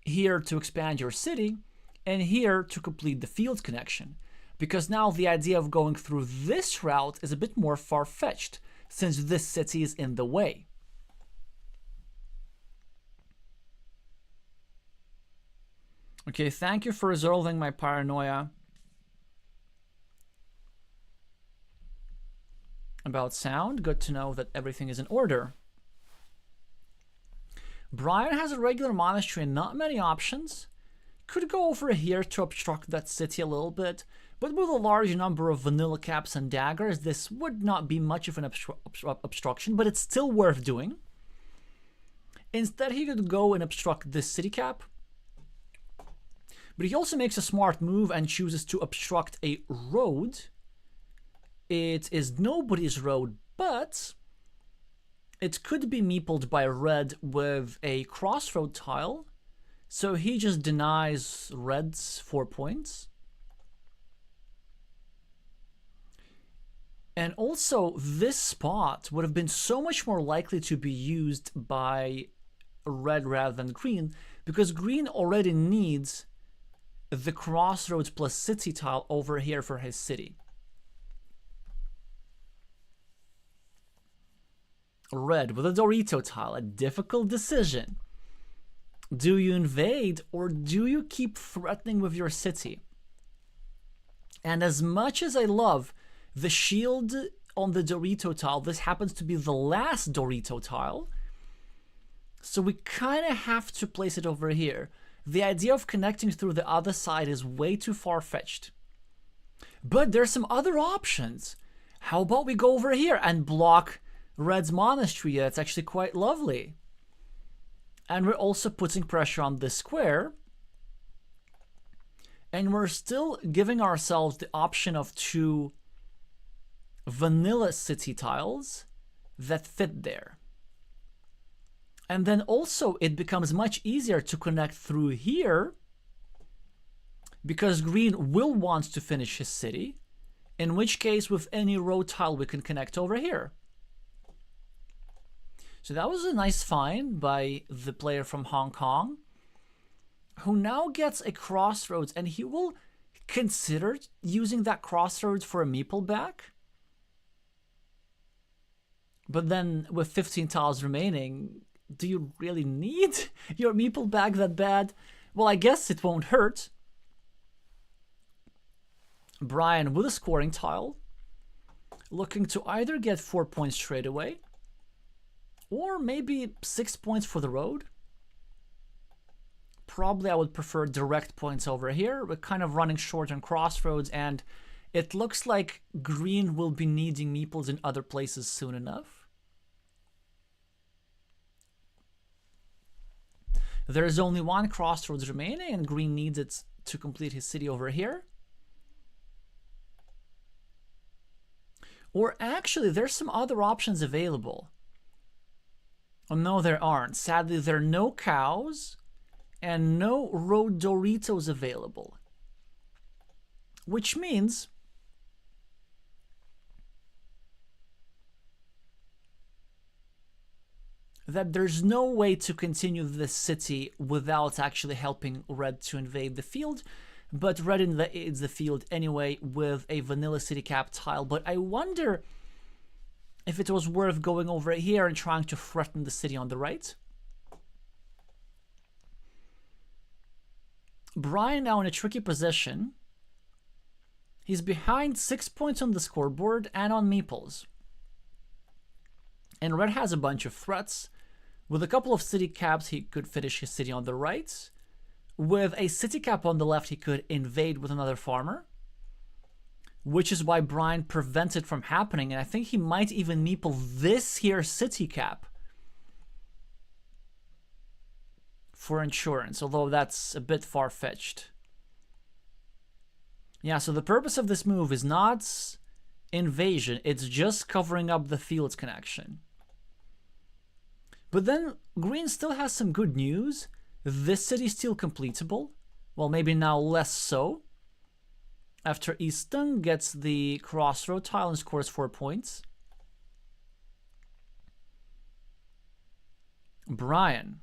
Here to expand your city, and here to complete the field connection. Because now the idea of going through this route is a bit more far-fetched, since this city is in the way. Okay, thank you for resolving my paranoia about sound. Good to know that everything is in order. Brian has a regular monastery and not many options. Could go over here to obstruct that city a little bit, but with a large number of vanilla caps and daggers, this would not be much of an obstruction, but it's still worth doing. Instead, he could go and obstruct this city cap. But he also makes a smart move and chooses to obstruct a road. It is nobody's road, but it could be meepled by red with a crossroad tile, So he just denies red's 4 points. And also, this spot would have been so much more likely to be used by red rather than green, because green already needs the crossroads plus city tile over here for his city. Red with a Dorito tile, a difficult decision. Do you invade or do you keep threatening with your city? And as much as I love the shield on the Dorito tile, this happens to be the last Dorito tile, so we kind of have to place it over here. The idea of connecting through the other side is way too far-fetched. But there's some other options. How about we go over here and block red's monastery? That's actually quite lovely. And we're also putting pressure on this square. And we're still giving ourselves the option of 2 vanilla city tiles that fit there. And then also it becomes much easier to connect through here because green will want to finish his city, in which case with any road tile we can connect over here. So that was a nice find by the player from Hong Kong, who now gets a crossroads, and he will consider using that crossroads for a meeple back. But then with 15 tiles remaining, do you really need your meeple back that bad? Well, I guess it won't hurt. Brian with a scoring tile, looking to either get 4 points straight away, or maybe 6 points for the road. Probably I would prefer direct points over here. We're kind of running short on crossroads, and it looks like green will be needing meeples in other places soon enough. There is only 1 crossroads remaining, and green needs it to complete his city over here. Or actually, there's some other options available. Oh, no, there aren't. Sadly, there are no cows and no road Doritos available. Which means that there's no way to continue this city without actually helping red to invade the field, but red invades the field anyway with a vanilla city cap tile. But I wonder if it was worth going over here and trying to threaten the city on the right. Brian now in a tricky position. He's behind 6 points on the scoreboard and on meeples. And red has a bunch of threats. With a couple of city caps, he could finish his city on the right. With a city cap on the left, he could invade with another farmer, which is why Brian prevented from happening. And I think he might even meeple this here city cap for insurance, although that's a bit far-fetched. Yeah, so the purpose of this move is not invasion, it's just covering up the fields connection. But then green still has some good news. This city is still completable. Well, maybe now less so. After easttung gets the crossroad tile and scores 4 points. Brian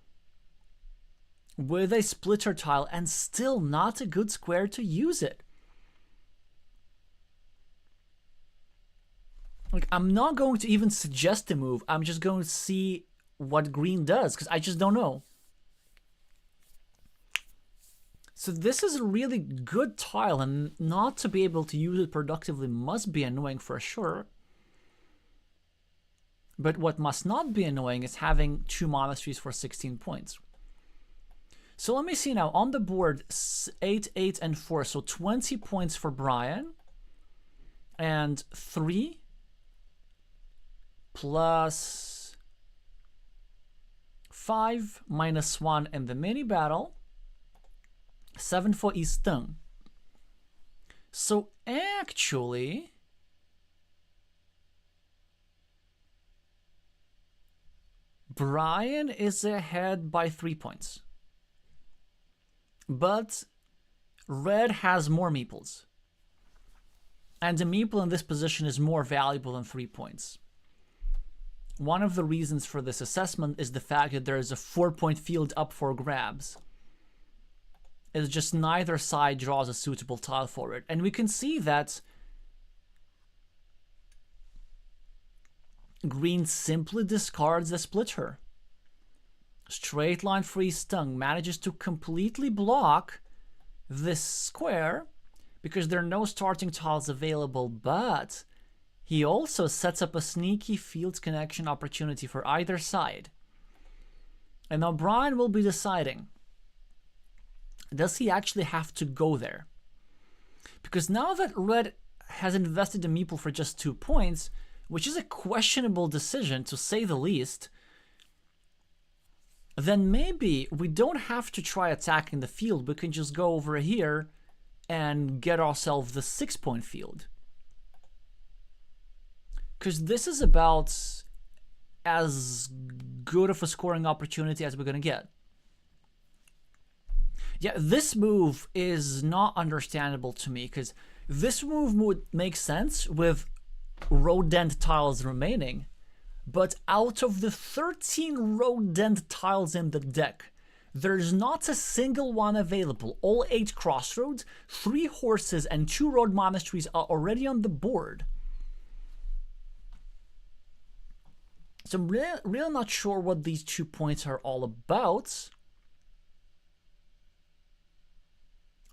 with a splitter tile and still not a good square to use it. Like, I'm not going to even suggest a move. I'm just going to see what green does, because I just don't know. So this is a really good tile, and not to be able to use it productively must be annoying for sure. But what must not be annoying is having 2 monasteries for 16 points. So let me see now. On the board, 8, 8, and 4. So 20 points for Brian. And 3 plus 5 minus 1 in the mini battle. 7 for easttung. So actually, Brian is ahead by 3 points. But red has more meeples. And a meeple in this position is more valuable than 3 points. One of the reasons for this assessment is the fact that there is a 4-point field up for grabs. It's just neither side draws a suitable tile for it. And we can see that green simply discards the splitter. Straight line for easttung manages to completely block this square because there are no starting tiles available, but he also sets up a sneaky field connection opportunity for either side. And now Brian will be deciding, does he actually have to go there? Because now that red has invested a meeple for just 2 points, which is a questionable decision to say the least, then maybe we don't have to try attacking the field. We can just go over here and get ourselves the 6-point field. Because this is about as good of a scoring opportunity as we're going to get. Yeah, this move is not understandable to me, because this move would make sense with road dent tiles remaining, but out of the 13 road dent tiles in the deck, there's not a single one available. All 8 crossroads, 3 horses, and 2 road monasteries are already on the board. So I'm really not sure what these 2 points are all about.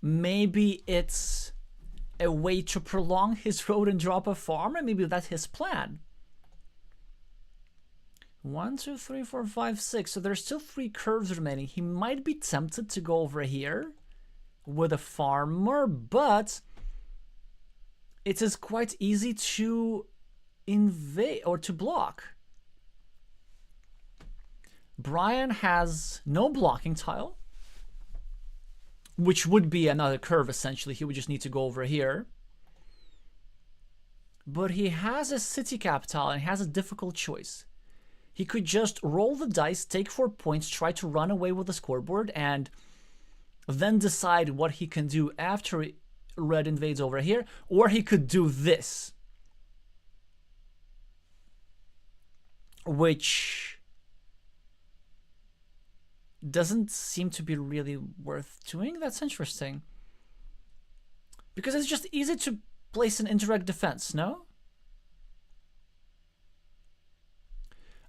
Maybe it's a way to prolong his road and drop a farmer. Maybe that's his plan. 1, 2, 3, 4, 5, 6. So there's still 3 curves remaining. He might be tempted to go over here with a farmer, but it is quite easy to invade or to block. Brian has no blocking tile, which would be another curve essentially. He would just need to go over here. But he has a city cap tile and he has a difficult choice. He could just roll the dice, take 4 points, try to run away with the scoreboard, and then decide what he can do after red invades over here. Or he could do this, which doesn't seem to be really worth doing. That's interesting. Because it's just easy to place an indirect defense, no?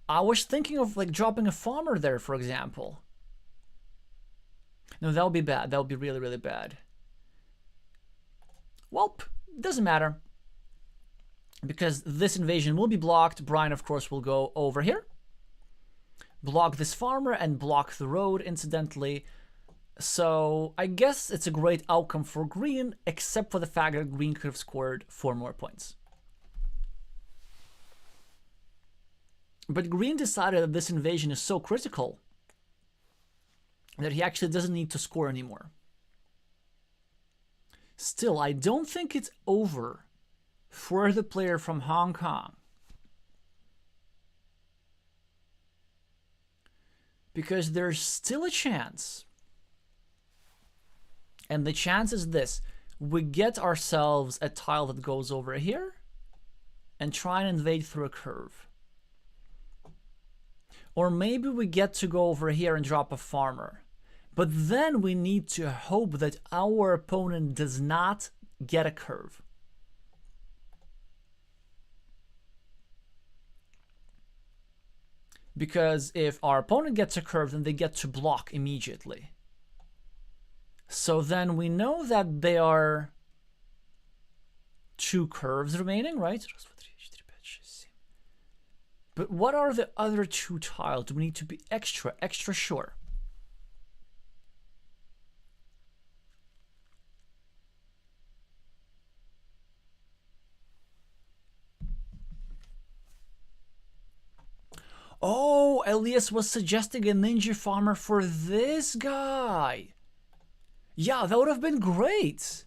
I was thinking of like dropping a farmer there, for example. No, that would be bad. That would be really, really bad. Well, doesn't matter. Because this invasion will be blocked. Brian, of course, will go over here. Block this farmer and block the road, incidentally. So I guess it's a great outcome for green, except for the fact that green could have scored 4 more points. But green decided that this invasion is so critical that he actually doesn't need to score anymore. Still, I don't think it's over for the player from Hong Kong. Because there's still a chance. And the chance is this. We get ourselves a tile that goes over here and try and invade through a curve. Or maybe we get to go over here and drop a farmer. But then we need to hope that our opponent does not get a curve. Because if our opponent gets a curve, then they get to block immediately. So then we know that there are 2 curves remaining, right? But what are the other 2 tiles? Do we need to be extra sure? Oh, Elias was suggesting a ninja farmer for this guy. Yeah, that would have been great.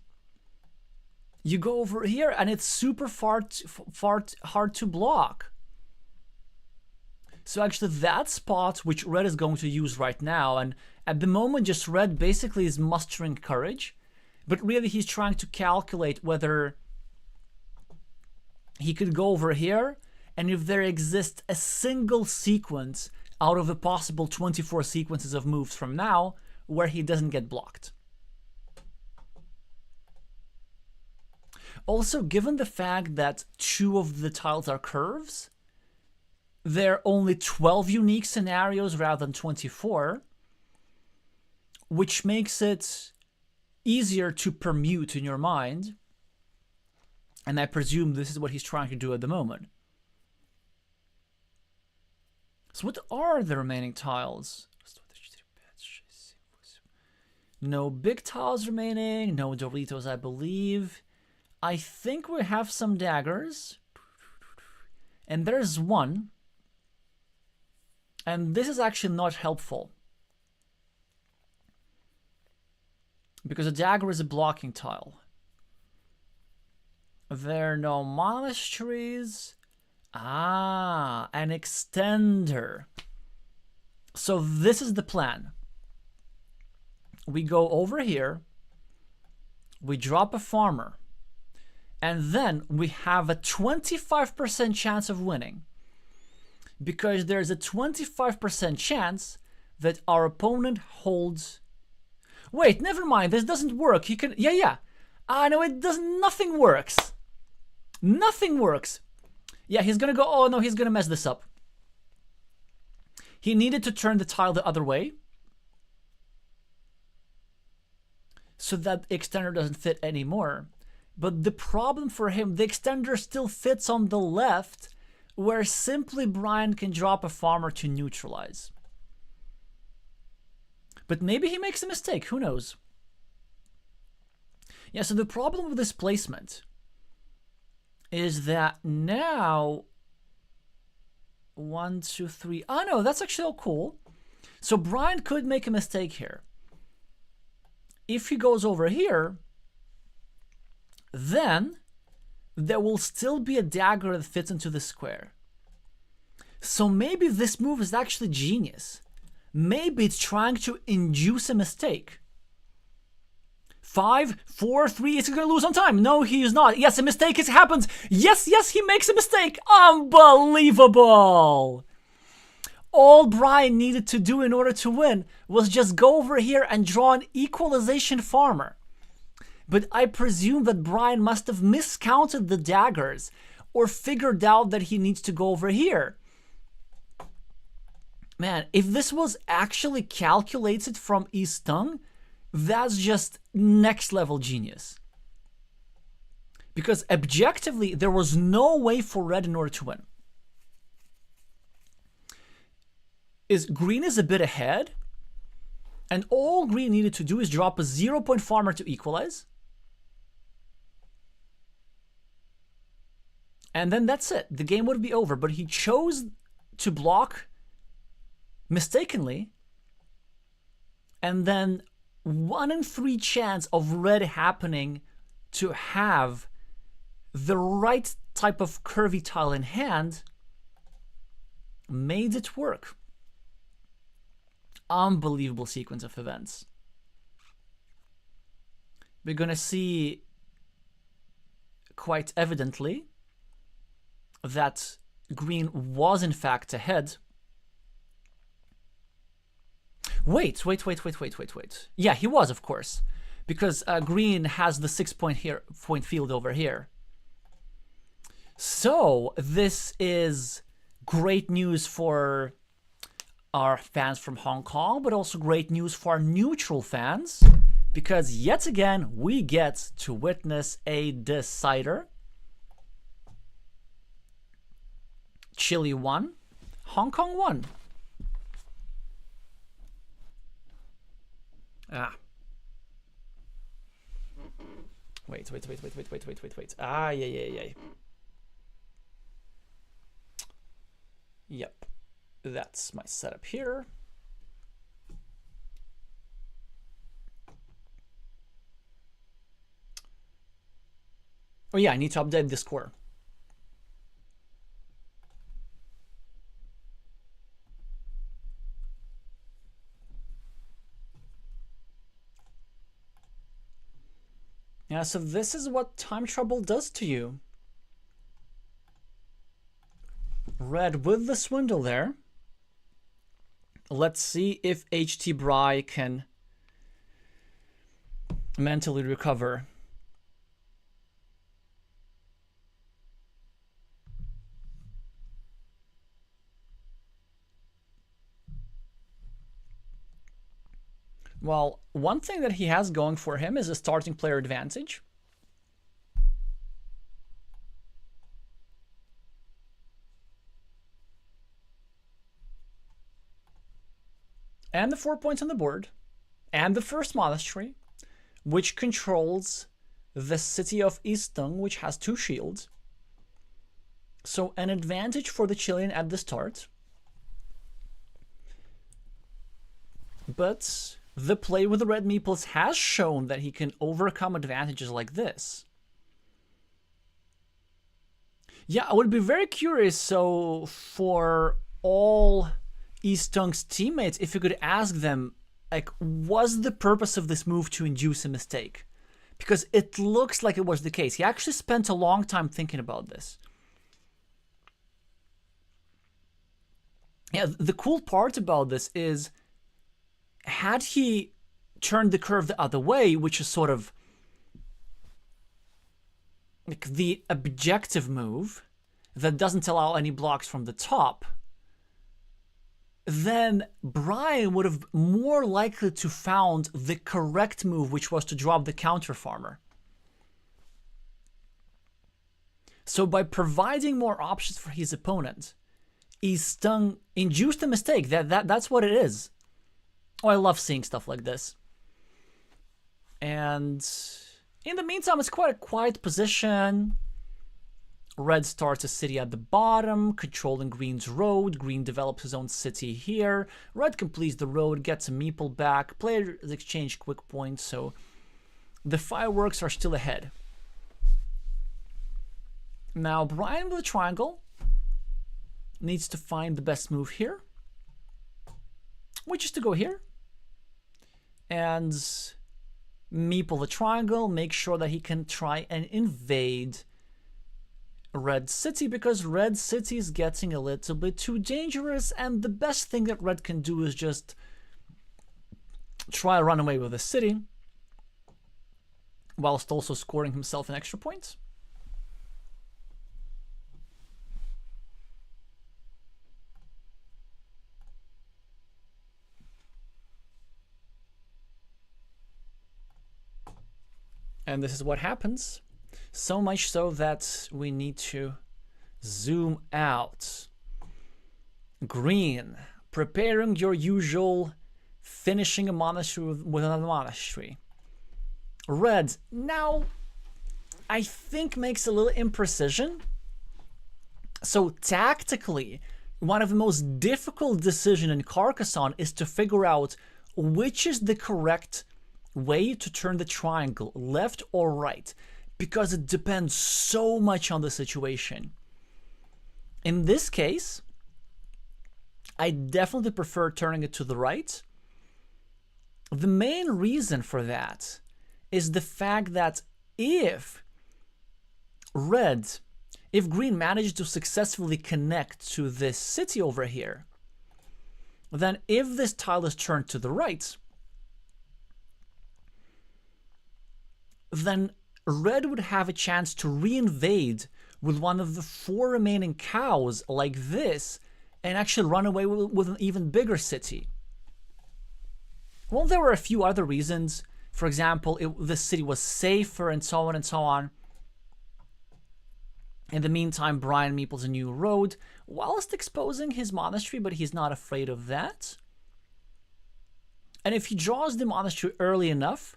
You go over here and it's super hard to block. So actually that spot, which red is going to use right now, and at the moment just red basically is mustering courage, but really he's trying to calculate whether he could go over here, and if there exists a single sequence out of the possible 24 sequences of moves from now where he doesn't get blocked. Also, given the fact that 2 of the tiles are curves, there are only 12 unique scenarios rather than 24, which makes it easier to permute in your mind. And I presume this is what he's trying to do at the moment. So what are the remaining tiles? No big tiles remaining, no Doritos, I believe. I think we have some daggers. And there's one. And this is actually not helpful. Because a dagger is a blocking tile. There are no monasteries. Ah, an extender. So this is the plan. We go over here. We drop a farmer. And then we have a 25% chance of winning. Because there's a 25% chance that our opponent holds... Wait, never mind. This doesn't work. He can... Yeah. No, it doesn't... Nothing works. Nothing works. Yeah, he's gonna go... Oh, no, he's gonna mess this up. He needed to turn the tile the other way. So that extender doesn't fit anymore. But the problem for him, the extender still fits on the left, where simply Brian can drop a farmer to neutralize. But maybe he makes a mistake, who knows? Yeah, so the problem with this placement is that now 1, 2, 3. Oh no, that's actually all cool. So Brian could make a mistake here. If he goes over here, then there will still be a dagger that fits into the square. So maybe this move is actually genius. Maybe it's trying to induce a mistake. 5, 4, 3, is he going to lose on time? No, he is not. Yes, a mistake happens. Yes, he makes a mistake. Unbelievable. All Brian needed to do in order to win was just go over here and draw an equalization farmer. But I presume that Brian must have miscounted the daggers or figured out that he needs to go over here. Man, if this was actually calculated from easttung, that's just next level genius. Because objectively, there was no way for red in order to win. Green is a bit ahead, and all green needed to do is drop a 0-point farmer to equalize. And then that's it. The game would be over. But he chose to block mistakenly. And then 1 in 3 chance of red happening to have the right type of curvy tile in hand made it work. Unbelievable sequence of events. We're going to see quite evidently that green was in fact ahead. Wait. Yeah, he was, of course, because green has the 6-point field over here. So this is great news for our fans from Hong Kong, but also great news for our neutral fans, because yet again we get to witness a decider. Chile won, Hong Kong won. Wait. Yeah. Yep. That's my setup here. Oh yeah, I need to update the score. Yeah, so this is what time trouble does to you. Red with the swindle there. Let's see if HT Bry can mentally recover. Well, one thing that he has going for him is a starting player advantage. And the 4 points on the board. And the first monastery, which controls the city of Easttung, which has 2 shields. So an advantage for the Chilean at the start. But the play with the red meeples has shown that he can overcome advantages like this. Yeah, I would be very curious, so for all eastung's teammates, if you could ask them, like, was the purpose of this move to induce a mistake? Because it looks like it was the case. He actually spent a long time thinking about this. Yeah, the cool part about this is, had he turned the curve the other way, which is sort of like the objective move that doesn't allow any blocks from the top, then Brian would have more likely to found the correct move, which was to drop the counter farmer. So by providing more options for his opponent, easttung induced a mistake. That's what it is. Oh, I love seeing stuff like this. And in the meantime, it's quite a quiet position. Red starts a city at the bottom, controlling Green's road. Green develops his own city here. Red completes the road, gets a meeple back. Players exchange quick points, so the fireworks are still ahead. Now, Brian with a triangle needs to find the best move here, which is to go here. And meeple the triangle, make sure that he can try and invade Red City, because Red City is getting a little bit too dangerous, and the best thing that Red can do is just try to run away with the city, whilst also scoring himself an extra point. And this is what happens. So much so that we need to zoom out. Green, preparing your usual finishing a monastery with another monastery. Red, now I think makes a little imprecision. So tactically, one of the most difficult decisions in Carcassonne is to figure out which is the correct way to turn the triangle, left or right, because it depends so much on the situation. In this case, I definitely prefer turning it to the right. The main reason for that is the fact that if Green managed to successfully connect to this city over here, then if this tile is turned to the right, then Red would have a chance to reinvade with one of the 4 remaining cows like this and actually run away with an even bigger city. Well, there were a few other reasons. For example, the city was safer and so on and so on. In the meantime, Brian meeples a new road whilst exposing his monastery, but he's not afraid of that. And if he draws the monastery early enough,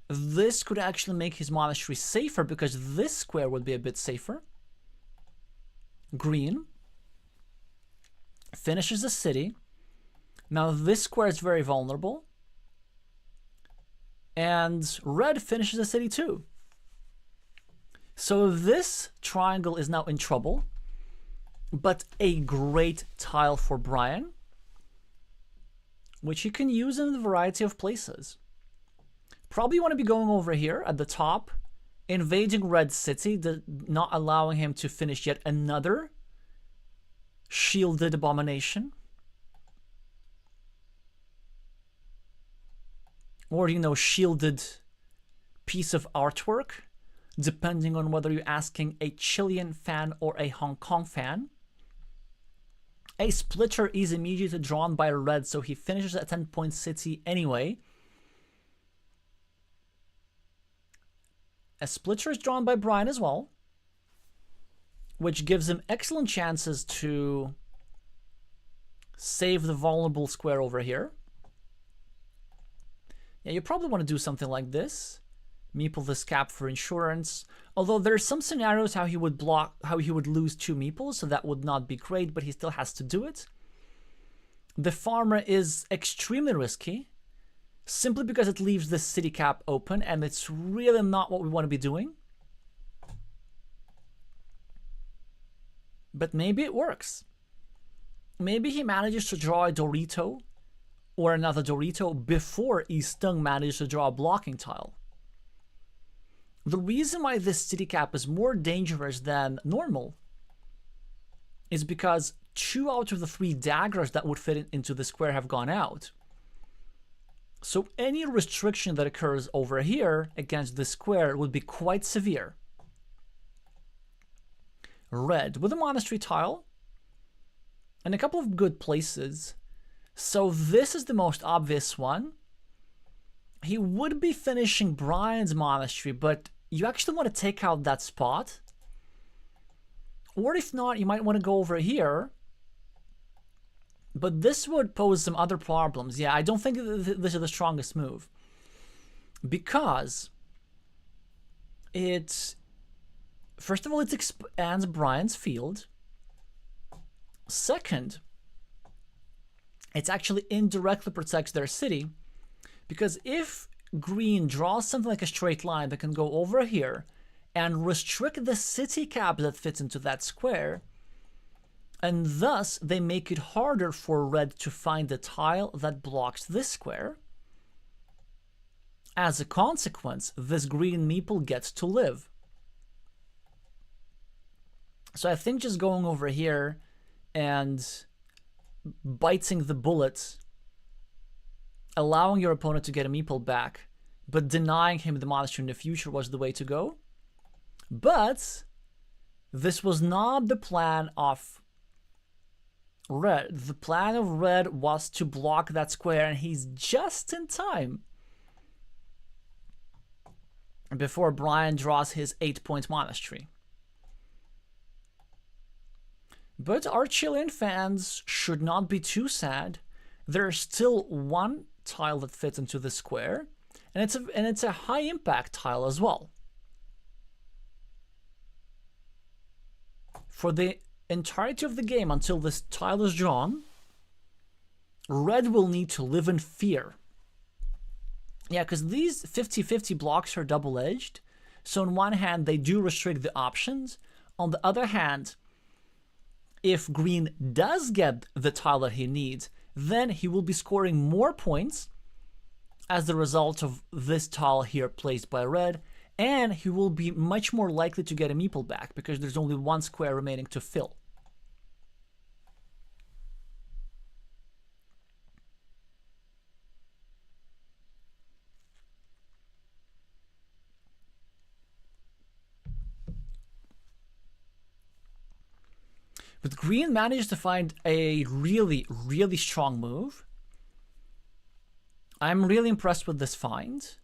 this could actually make his monastery safer, because this square would be a bit safer. Green finishes the city. Now this square is very vulnerable. And Red finishes the city too. So this triangle is now in trouble, but a great tile for Brian, which he can use in a variety of places. Probably want to be going over here at the top invading Red City, not allowing him to finish yet another shielded abomination. Or, you know, shielded piece of artwork, depending on whether you're asking a Chilean fan or a Hong Kong fan. A splitter is immediately drawn by Red, so he finishes at 10-point city anyway. A splitter is drawn by Brian as well, which gives him excellent chances to save the vulnerable square over here. Yeah, you probably want to do something like this. Meeple this cap for insurance. Although there's some scenarios how he would lose 2 meeples, so that would not be great, but he still has to do it. The farmer is extremely risky, simply because it leaves the city cap open, and it's really not what we want to be doing. But maybe it works. Maybe he manages to draw a Dorito or another Dorito before easttung manages to draw a blocking tile. The reason why this city cap is more dangerous than normal is because 2 out of the 3 daggers that would fit into the square have gone out. So any restriction that occurs over here against this square would be quite severe. Red with a monastery tile and a couple of good places. So this is the most obvious one. He would be finishing Brian's monastery, but you actually want to take out that spot. Or if not, you might want to go over here. But this would pose some other problems. Yeah, I don't think this is the strongest move. Because it, first of all, it expands Brian's field. Second, it actually indirectly protects their city. Because if green draws something like a straight line that can go over here and restrict the city cap that fits into that square, and thus they make it harder for red to find the tile that blocks this square. As a consequence, this green meeple gets to live. So I think just going over here and biting the bullet, allowing your opponent to get a meeple back, but denying him the monastery in the future was the way to go. But this was not the plan of red. The plan of red was to block that square, and he's just in time before Brian draws his 8-point monastery. But our Chilean fans should not be too sad. There's still 1 tile that fits into the square, and it's a high impact tile as well. For the entirety of the game until this tile is drawn, red will need to live in fear. Yeah, because these 50-50 blocks are double-edged. So on one hand, they do restrict the options. On the other hand, if green does get the tile that he needs, then he will be scoring more points as the result of this tile here placed by red, and he will be much more likely to get a meeple back because there's only 1 square remaining to fill. But green managed to find a really, really strong move. I'm really impressed with this find.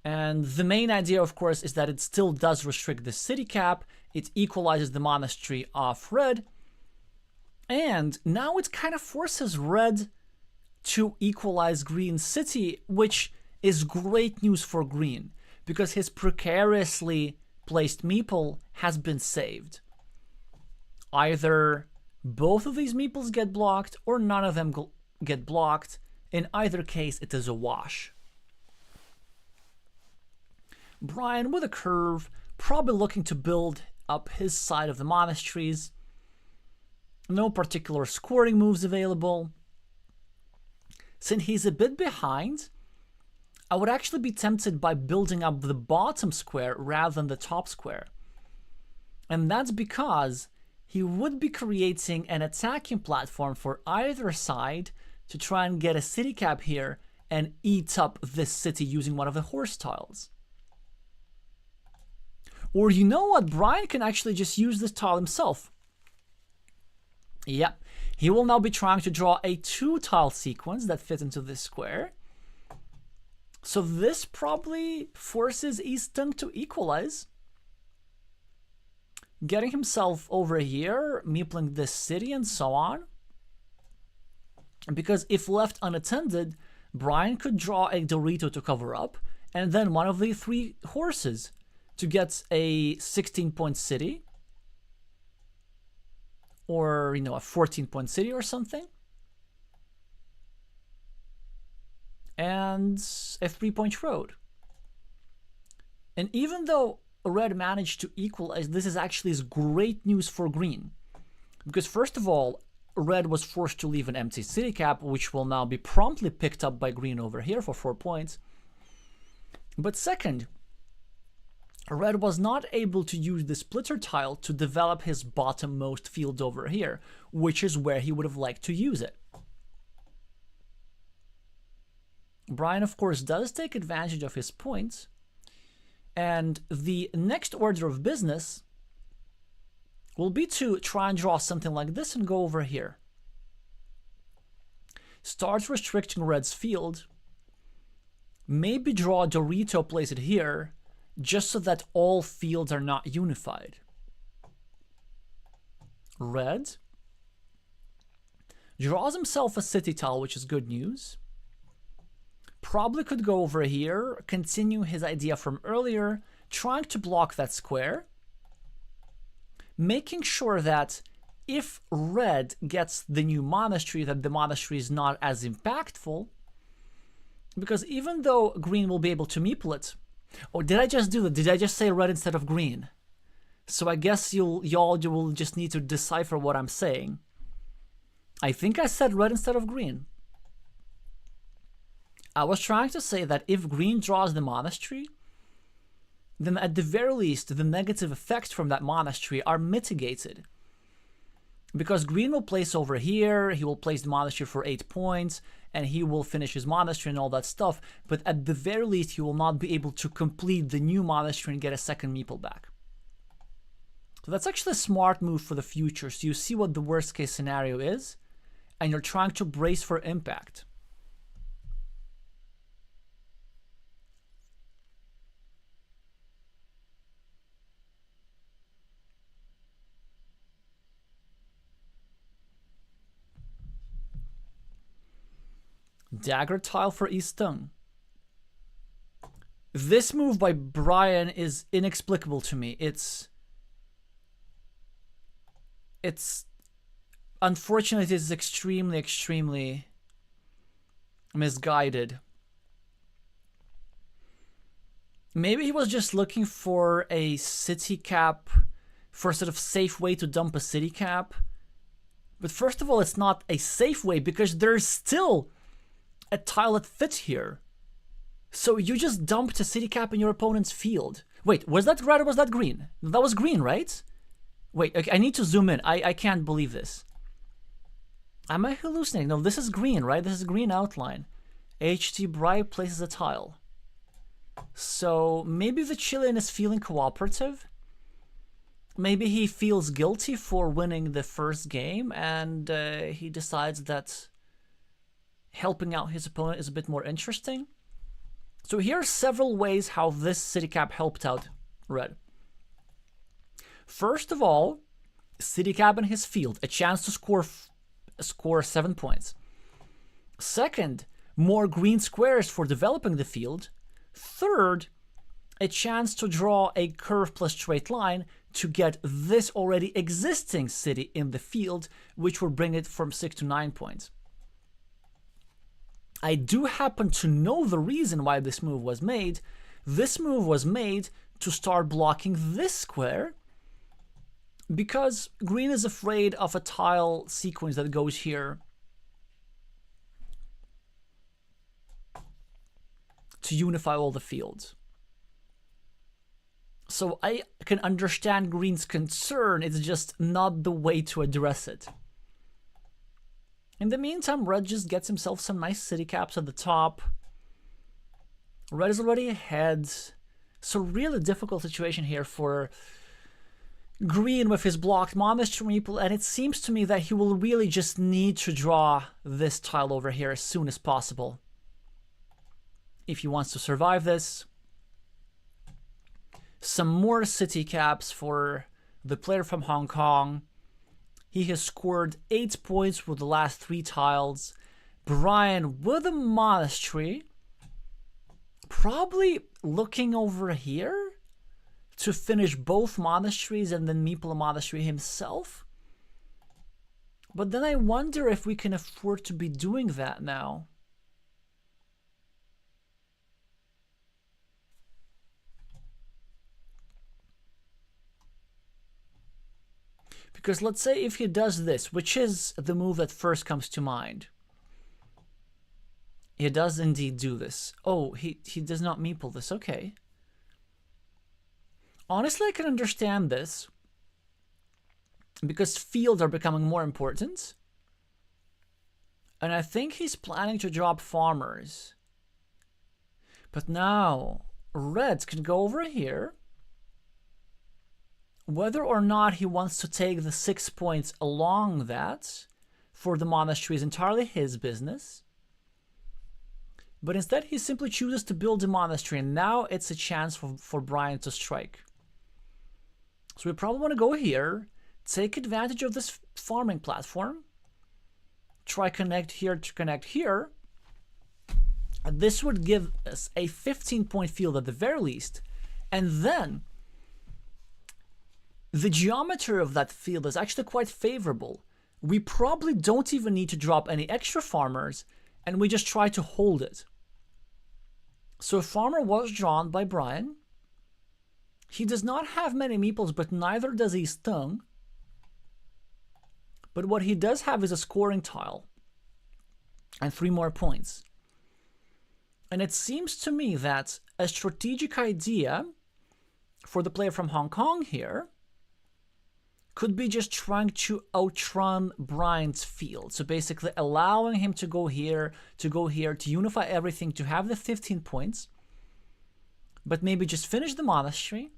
And the main idea, of course, is that it still does restrict the city cap. It equalizes the monastery of red. And now it kind of forces red to equalize green's city, which is great news for green, because his precariously placed meeple has been saved. Either both of these meeples get blocked or none of them get blocked. In either case, it is a wash. Brian with a curve, probably looking to build up his side of the monasteries. No particular scoring moves available. Since he's a bit behind, I would actually be tempted by building up the bottom square rather than the top square. And that's because he would be creating an attacking platform for either side to try and get a city cap here and eat up this city using one of the horse tiles. Or you know what? Brian can actually just use this tile himself. Yep. He will now be trying to draw a 2-tile sequence that fits into this square. So this probably forces easttung to equalize. Getting himself over here, meepling this city and so on. Because if left unattended, Brian could draw a Dorito to cover up, and then one of the 3 horses to get a 16-point city. Or, you know, a 14-point city or something. And a 3-point road. And even though red managed to equalize, this is actually great news for green. Because first of all, red was forced to leave an empty city cap, which will now be promptly picked up by green over here for 4 points. But second, red was not able to use the splitter tile to develop his bottommost field over here, which is where he would have liked to use it. Brian, of course, does take advantage of his points, and the next order of business will be to try and draw something like this and go over here. Start restricting red's field, maybe draw a Dorito, place it here, just so that all fields are not unified. Red draws himself a city tile, which is good news. Probably could go over here, continue his idea from earlier, trying to block that square, making sure that if red gets the new monastery, that the monastery is not as impactful, because even though green will be able to meeple it. Oh, did I just do that? Did I just say red instead of green? So I guess y'all will just need to decipher what I'm saying. I think I said red instead of green. I was trying to say that if green draws the monastery, then at the very least, the negative effects from that monastery are mitigated. Because green will place over here, he will place the monastery for 8 points, and he will finish his monastery and all that stuff, but at the very least, he will not be able to complete the new monastery and get a second meeple back. So that's actually a smart move for the future, so you see what the worst case scenario is, and you're trying to brace for impact. Dagger tile for easttung. This move by Brian is inexplicable to me. It's unfortunately, it is extremely misguided. Maybe he was just looking for a city cap, for a sort of safe way to dump a city cap. But first of all, it's not a safe way because there's still a tile that fits here. So you just dumped a city cap in your opponent's field. Wait, was that red or was that green? That was green, right? Wait, okay, I need to zoom in. I can't believe this. Am I hallucinating? No, this is green, right? This is green outline. HT Bright places a tile. So maybe the Chilean is feeling cooperative. Maybe he feels guilty for winning the first game and he decides that helping out his opponent is a bit more interesting. So here are several ways how this city cap helped out red. First of all, city cap in his field, a chance to score 7 points. Second, more green squares for developing the field. Third, a chance to draw a curve plus straight line to get this already existing city in the field, which will bring it from 6 to 9 points. I do happen to know the reason why this move was made. This move was made to start blocking this square because green is afraid of a tile sequence that goes here to unify all the fields. So I can understand green's concern, it's just not the way to address it. In the meantime, red just gets himself some nice city caps at the top. Red is already ahead. So really difficult situation here for green with his blocked monastery meeple, and it seems to me that he will really just need to draw this tile over here as soon as possible if he wants to survive this. Some more city caps for the player from Hong Kong. He has scored 8 points with the last 3 tiles. Brian with a monastery, probably looking over here to finish both monasteries and then meeple a monastery himself. But then I wonder if we can afford to be doing that now. Because let's say if he does this, which is the move that first comes to mind. He does indeed do this. Oh, he does not meeple this. Okay. Honestly, I can understand this because fields are becoming more important. And I think he's planning to drop farmers. But now, reds can go over here. Whether or not he wants to take the 6 points along that for the monastery is entirely his business. But instead, he simply chooses to build a monastery, and now it's a chance for Brian to strike. So we probably want to go here, take advantage of this farming platform, try connect here to connect here. And this would give us a 15-point field at the very least. And then the geometry of that field is actually quite favorable. We probably don't even need to drop any extra farmers, and we just try to hold it. So a farmer was drawn by Brian. He does not have many meeples, but neither does easttung. But what he does have is a scoring tile and 3 more points. And it seems to me that a strategic idea for the player from Hong Kong here could be just trying to outrun Brian's field. So basically allowing him to go here, to unify everything, to have the 15 points, but maybe just finish the monastery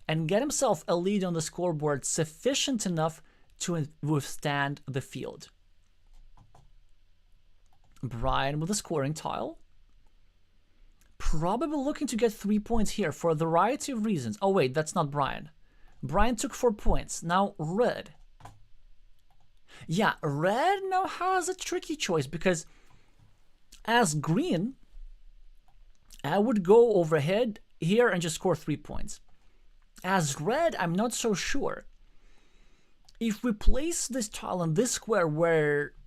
and get himself a lead on the scoreboard sufficient enough to withstand the field. Brian with a scoring tile. Probably looking to get 3 points here for a variety of reasons. Oh wait, that's not Brian. Brian took 4 points. Now red. Yeah, red now has a tricky choice because as green, I would go overhead here and just score 3 points. As red, I'm not so sure. If we place this tile in this square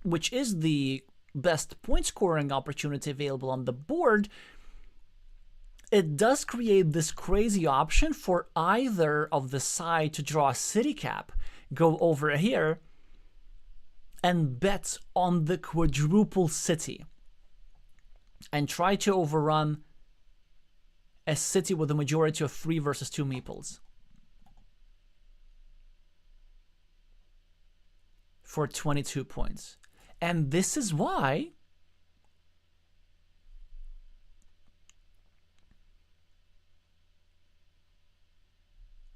which is the best point scoring opportunity available on the board, it does create this crazy option for either of the side to draw a city cap, go over here, and bet on the quadruple city and try to overrun a city with a majority of 3 versus 2 meeples for 22 points. And this is why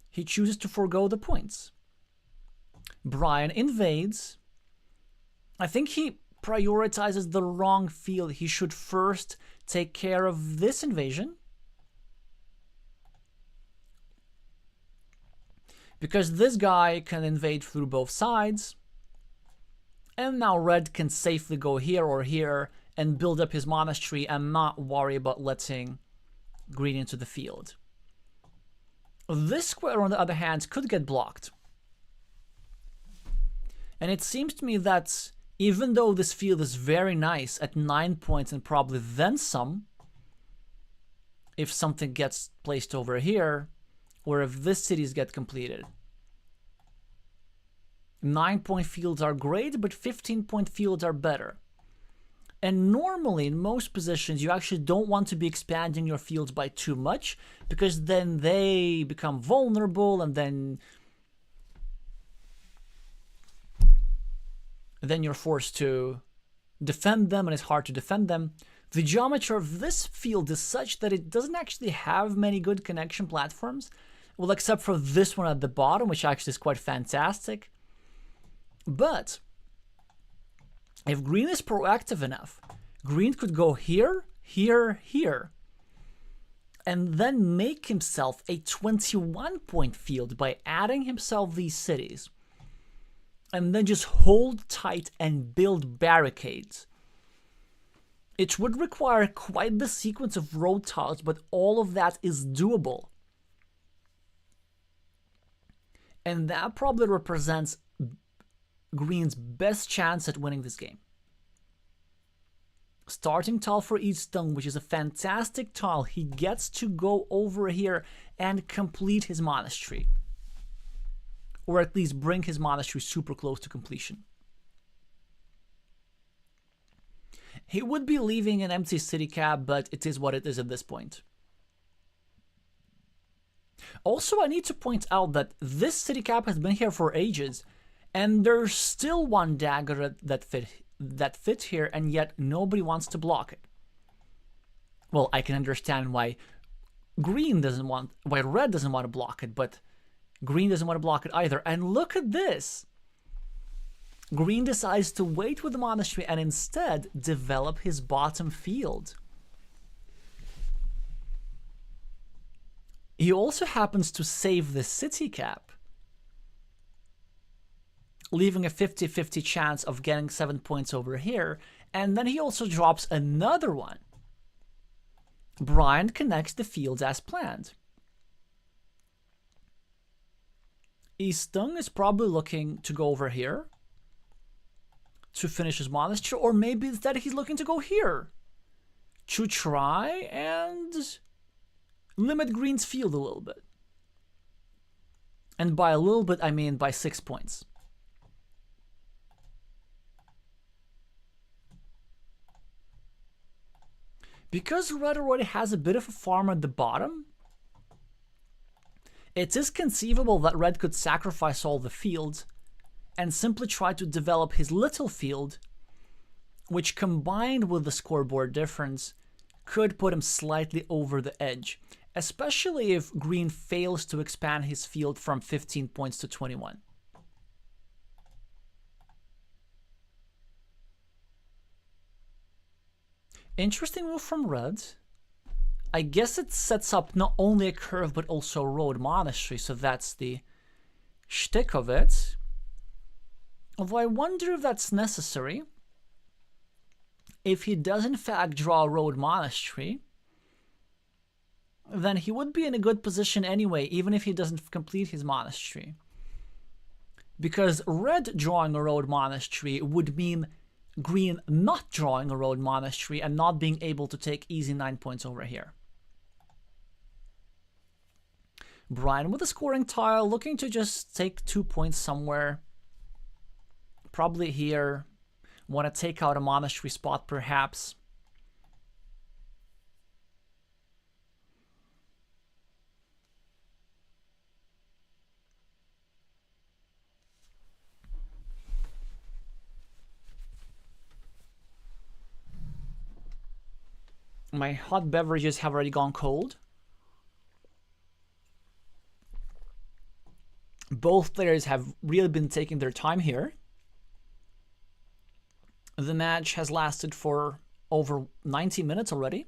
he chooses to forego the points. Brian invades. I think he prioritizes the wrong field. He should first take care of this invasion, because this guy can invade through both sides. And now red can safely go here or here and build up his monastery and not worry about letting green into the field. This square, on the other hand, could get blocked. And it seems to me that even though this field is very nice at 9 points and probably then some, if something gets placed over here, or if this cities get completed. 9-point fields are great, but 15-point fields are better. And normally, in most positions, you actually don't want to be expanding your fields by too much, because then they become vulnerable, and then you're forced to defend them, and it's hard to defend them. The geometry of this field is such that it doesn't actually have many good connection platforms, well, except for this one at the bottom, which actually is quite fantastic. But if green is proactive enough, green could go here, here, here, and then make himself a 21-point field by adding himself these cities, and then just hold tight and build barricades. It would require quite the sequence of road tiles, but all of that is doable. And that probably represents green's best chance at winning this game. Starting tile for easttung, which is a fantastic tile. He gets to go over here and complete his monastery. Or at least bring his monastery super close to completion. He would be leaving an empty city cap, but it is what it is at this point. Also, I need to point out that this city cap has been here for ages, and there's still one dagger that fit here, and yet nobody wants to block it. Well, I can understand why red doesn't want to block it, but green doesn't want to block it either. And look at this. Green decides to wait with the monastery and instead develop his bottom field. He also happens to save the city cap, leaving a 50-50 chance of getting 7 points over here, and then he also drops another one. Brian connects the fields as planned. easttung is probably looking to go over here to finish his monastery, or maybe instead he's looking to go here to try and limit green's field a little bit. And by a little bit, I mean by 6 points. Because red already has a bit of a farm at the bottom, it is conceivable that red could sacrifice all the fields and simply try to develop his little field, which combined with the scoreboard difference could put him slightly over the edge, especially if green fails to expand his field from 15 points to 21. Interesting move from red. I guess it sets up not only a curve but also a road monastery, so that's the shtick of it. Although I wonder if that's necessary. If he does in fact draw a road monastery, then he would be in a good position anyway, even if he doesn't complete his monastery. Because red drawing a road monastery would mean green not drawing a road monastery and not being able to take easy 9 points over here. Brian with a scoring tile, looking to just take 2 points somewhere. Probably here. Want to take out a monastery spot, perhaps. My hot beverages have already gone cold. Both players have really been taking their time here. The match has lasted for over 90 minutes already.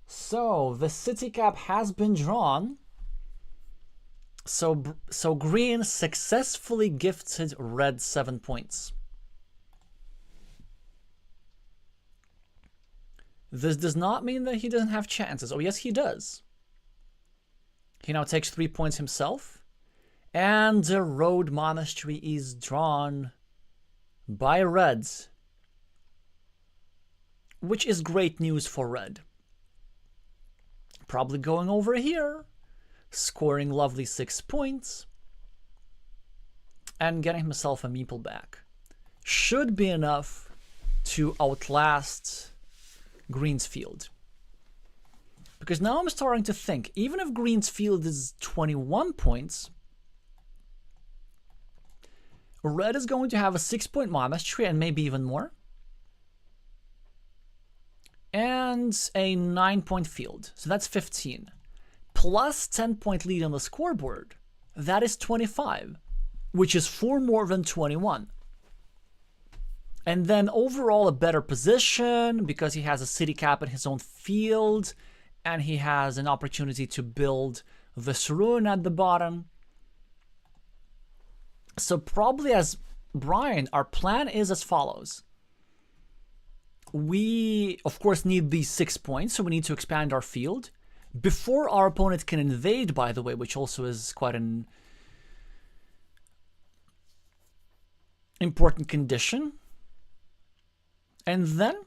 So the city cap has been drawn. So green successfully gifted red 7 points. This does not mean that he doesn't have chances. Oh, yes, he does. He now takes 3 points himself. And the road monastery is drawn by reds. which is great news for red. Probably going over here, scoring lovely 6 points, and getting himself a meeple back. Should be enough to outlast green's field. Because now I'm starting to think, even if green's field is 21 points, red is going to have a 6-point monastery and maybe even more. And a 9-point field, so that's 15. Plus 10-point lead on the scoreboard, that is 25, which is 4 more than 21. And then overall a better position because he has a city cap in his own field, and he has an opportunity to build this ruin at the bottom. So probably as Brian, our plan is as follows. We, of course, need these 6 points, so we need to expand our field. Before our opponent can invade, by the way, which also is quite an important condition. And then,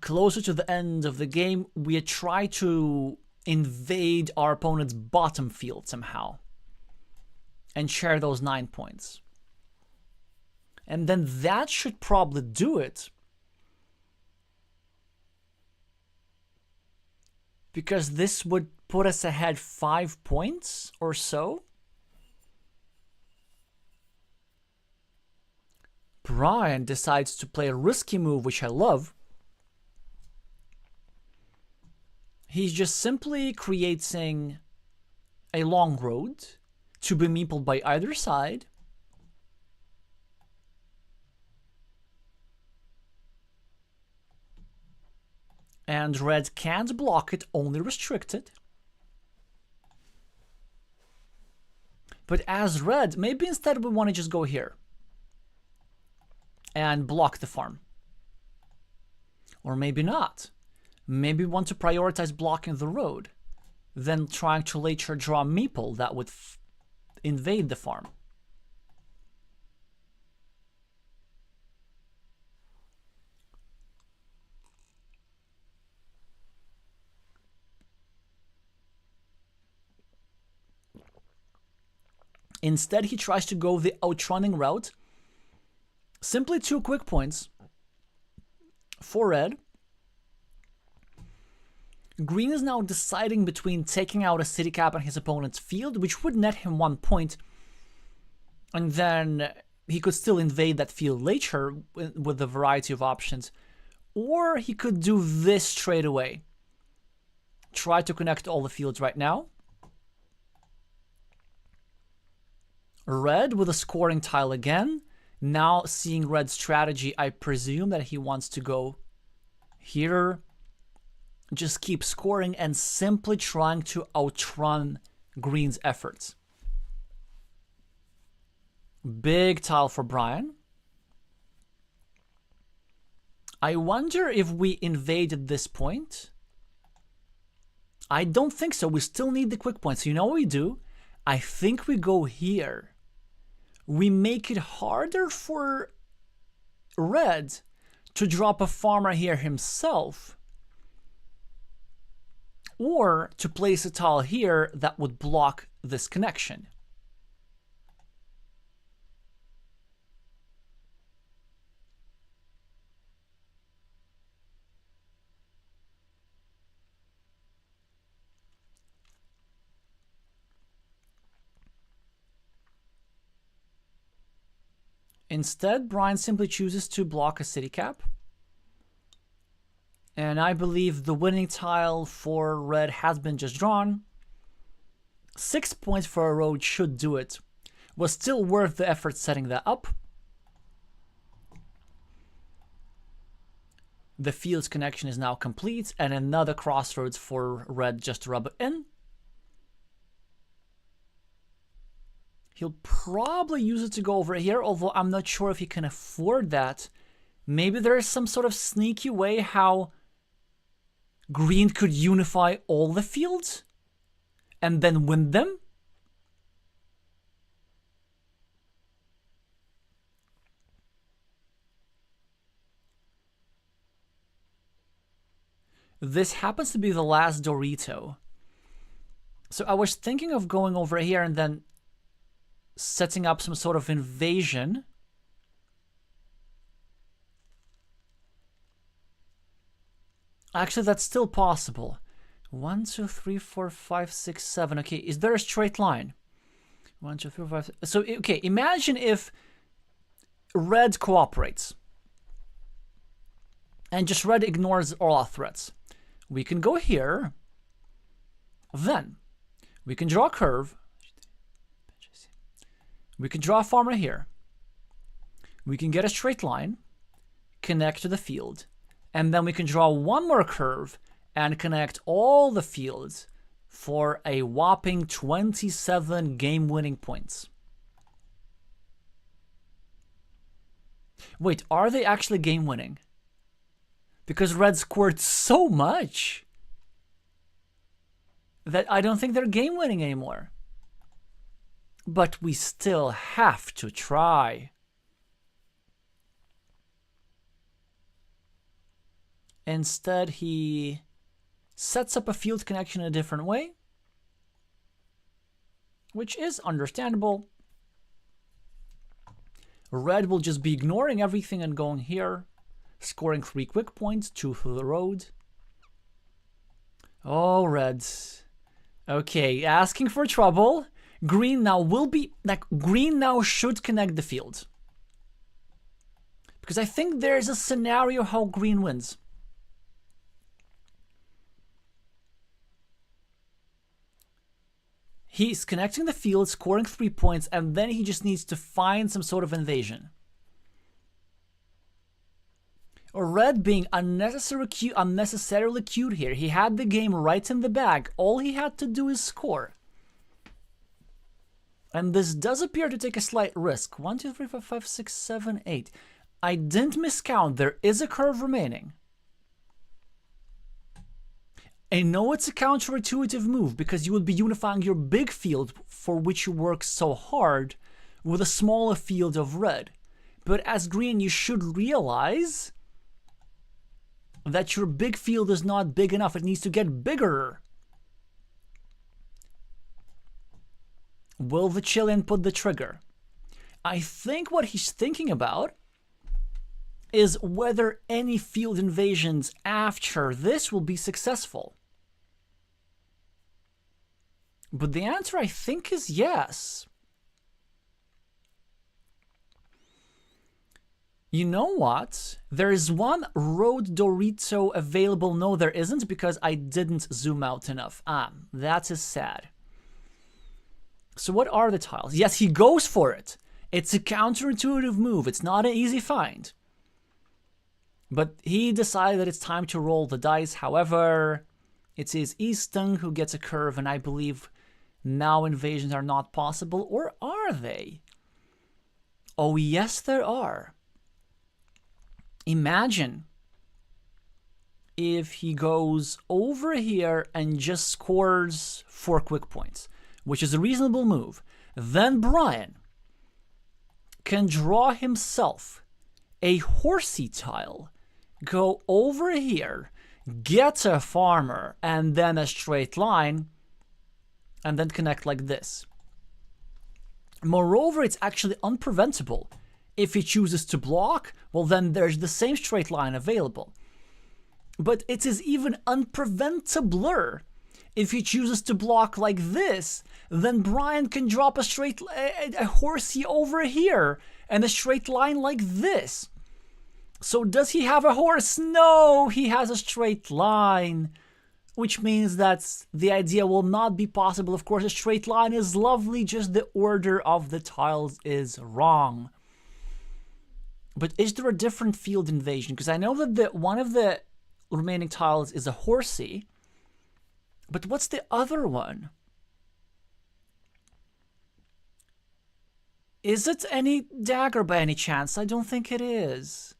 closer to the end of the game, we try to invade our opponent's bottom field somehow. And share those 9 points. And then that should probably do it. Because this would put us ahead 5 points or so. Brian decides to play a risky move, which I love. He's just simply creating a long road to be meepled by either side. And red can't block it, only restrict it. But as red, maybe instead we want to just go here and block the farm. Or maybe not. Maybe we want to prioritize blocking the road, then trying to later draw a meeple that would invade the farm. Instead, he tries to go the outrunning route. Simply 2 quick points for red. Green is now deciding between taking out a city cap on his opponent's field, which would net him 1 point, and then he could still invade that field later with a variety of options, or he could do this straight away. Try to connect all the fields right now. Red with a scoring tile again. Now seeing red's strategy, I presume that he wants to go here, just keep scoring and simply trying to outrun green's efforts. Big tile for Brian. I wonder if we invaded this point. I don't think so. We still need the quick points. So you know what we do? I think we go here. We make it harder for red to drop a farmer here himself, or to place a tile here that would block this connection. Instead, Brian simply chooses to block a city cap. And I believe the winning tile for red has been just drawn. 6 points for a road should do it. Was still worth the effort setting that up. The field's connection is now complete, and another crossroads for red just to rub it in. He'll probably use it to go over here, although I'm not sure if he can afford that. Maybe there's some sort of sneaky way how green could unify all the fields and then win them. This happens to be the last Dorito. So I was thinking of going over here and then setting up some sort of invasion. Actually, that's still possible. 1, 2, 3, 4, 5, 6, 7. Okay, is there a straight line? 1, 2, 3, 4, 5. So, okay, imagine if red cooperates and just red ignores all our threats. We can go here. Then we can draw a curve. We can draw a farmer here. We can get a straight line, connect to the field, and then we can draw one more curve and connect all the fields for a whopping 27 game-winning points. Wait, are they actually game-winning? Because red scored so much that I don't think they're game-winning anymore. But we still have to try. Instead, he sets up a field connection in a different way, which is understandable. Red will just be ignoring everything and going here, scoring 3 quick points, 2 through the road. Oh, red. Okay, asking for trouble. Green now will be, like, green now should connect the field. Because I think there's a scenario how green wins. He's connecting the field, scoring 3 points, and then he just needs to find some sort of invasion. Red being unnecessarily cute here. He had the game right in the bag. All he had to do is score. And this does appear to take a slight risk. 1, 2, 3, 4, 5, 6, 7, 8. I didn't miscount. There is a curve remaining. I know it's a counterintuitive move because you would be unifying your big field for which you work so hard with a smaller field of red. But as green, you should realize that your big field is not big enough. It needs to get bigger. Will the Chilean pull the trigger? I think what he's thinking about is whether any field invasions after this will be successful. But the answer, I think, is yes. You know what? There is one road Dorito available. No, there isn't, because I didn't zoom out enough. That is sad. So what are the tiles? Yes, he goes for it. It's a counterintuitive move. It's not an easy find. But he decided that it's time to roll the dice. However, it is easttung who gets a curve, and I believe now invasions are not possible. Or are they? Oh, yes, there are. Imagine if he goes over here and just scores 4 quick points, which is a reasonable move. Then Brian can draw himself a horsey tile, go over here, get a farmer, and then a straight line, and then connect like this. Moreover, it's actually unpreventable. If he chooses to block, well, then there's the same straight line available. But it is even unpreventabler. If he chooses to block like this, then Brian can drop a horsey over here and a straight line like this. So does he have a horse? No, he has a straight line, which means that the idea will not be possible. Of course, a straight line is lovely, just the order of the tiles is wrong. But is there a different field invasion? Because I know that one of the remaining tiles is a horsey. But what's the other one? Is it any dagger by any chance? I don't think it is.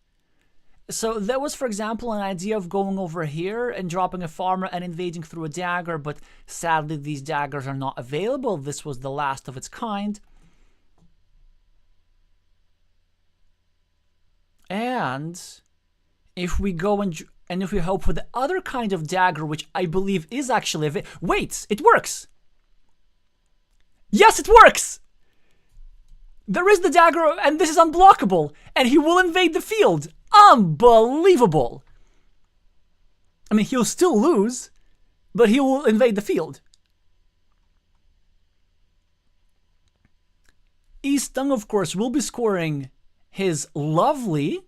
So there was, for example, an idea of going over here and dropping a farmer and invading through a dagger, but sadly these daggers are not available. This was the last of its kind. And if we go and and if we hope for the other kind of dagger, which I believe is actually... Wait, it works! Yes, it works! There is the dagger, and this is unblockable, and he will invade the field. Unbelievable! I mean, he'll still lose, but he will invade the field. Easttung, of course, will be scoring his lovely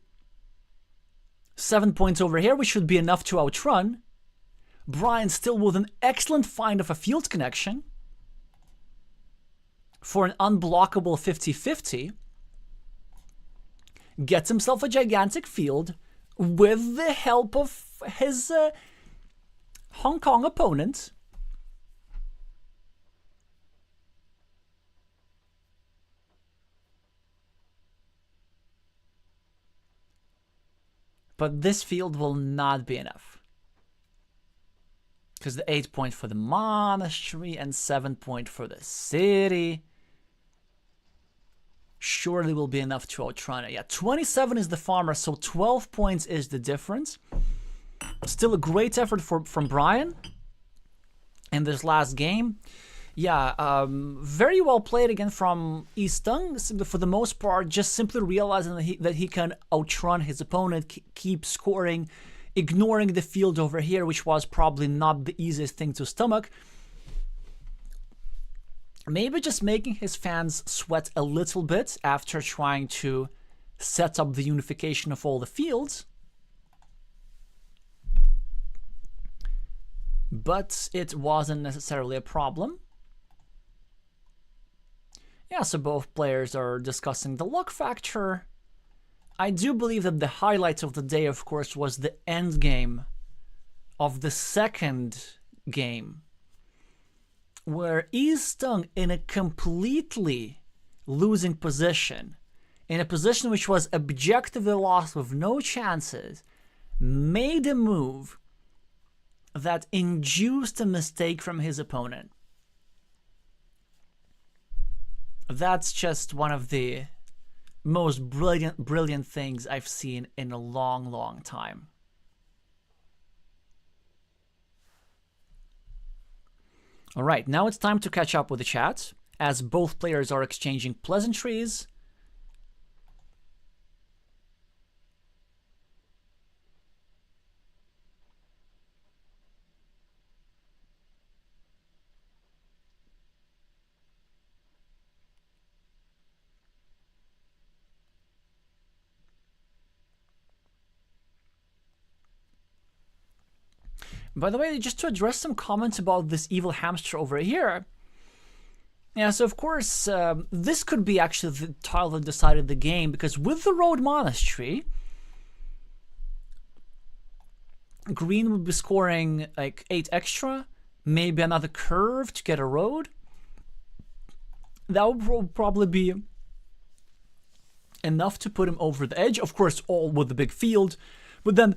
7 points over here, which should be enough to outrun. Brian still with an excellent find of a field connection for an unblockable 50-50. Gets himself a gigantic field with the help of his Hong Kong opponent. But this field will not be enough. Because the 8 point for the monastery and 7 point for the city surely will be enough to outrun it. Yeah, 27 is the farmer, so 12 points is the difference. Still a great effort from Brian in this last game. Yeah, very well played again from Easttung. For the most part, just simply realizing that he can outrun his opponent, keep scoring, ignoring the field over here, which was probably not the easiest thing to stomach. Maybe just making his fans sweat a little bit after trying to set up the unification of all the fields. But it wasn't necessarily a problem. Yeah, so both players are discussing the luck factor. I do believe that the highlight of the day, of course, was the end game of the second game, where Easttung, in a completely losing position, in a position which was objectively lost with no chances, made a move that induced a mistake from his opponent. That's just one of the most brilliant things I've seen in a long time. All right, now it's time to catch up with the chat, as both players are exchanging pleasantries. By the way, just to address some comments about this evil hamster over here. Yeah, so of course, this could be actually the tile that decided the game, because with the road monastery, green would be scoring like 8 extra, maybe another curve to get a road. That would probably be enough to put him over the edge, of course, all with the big field. But then,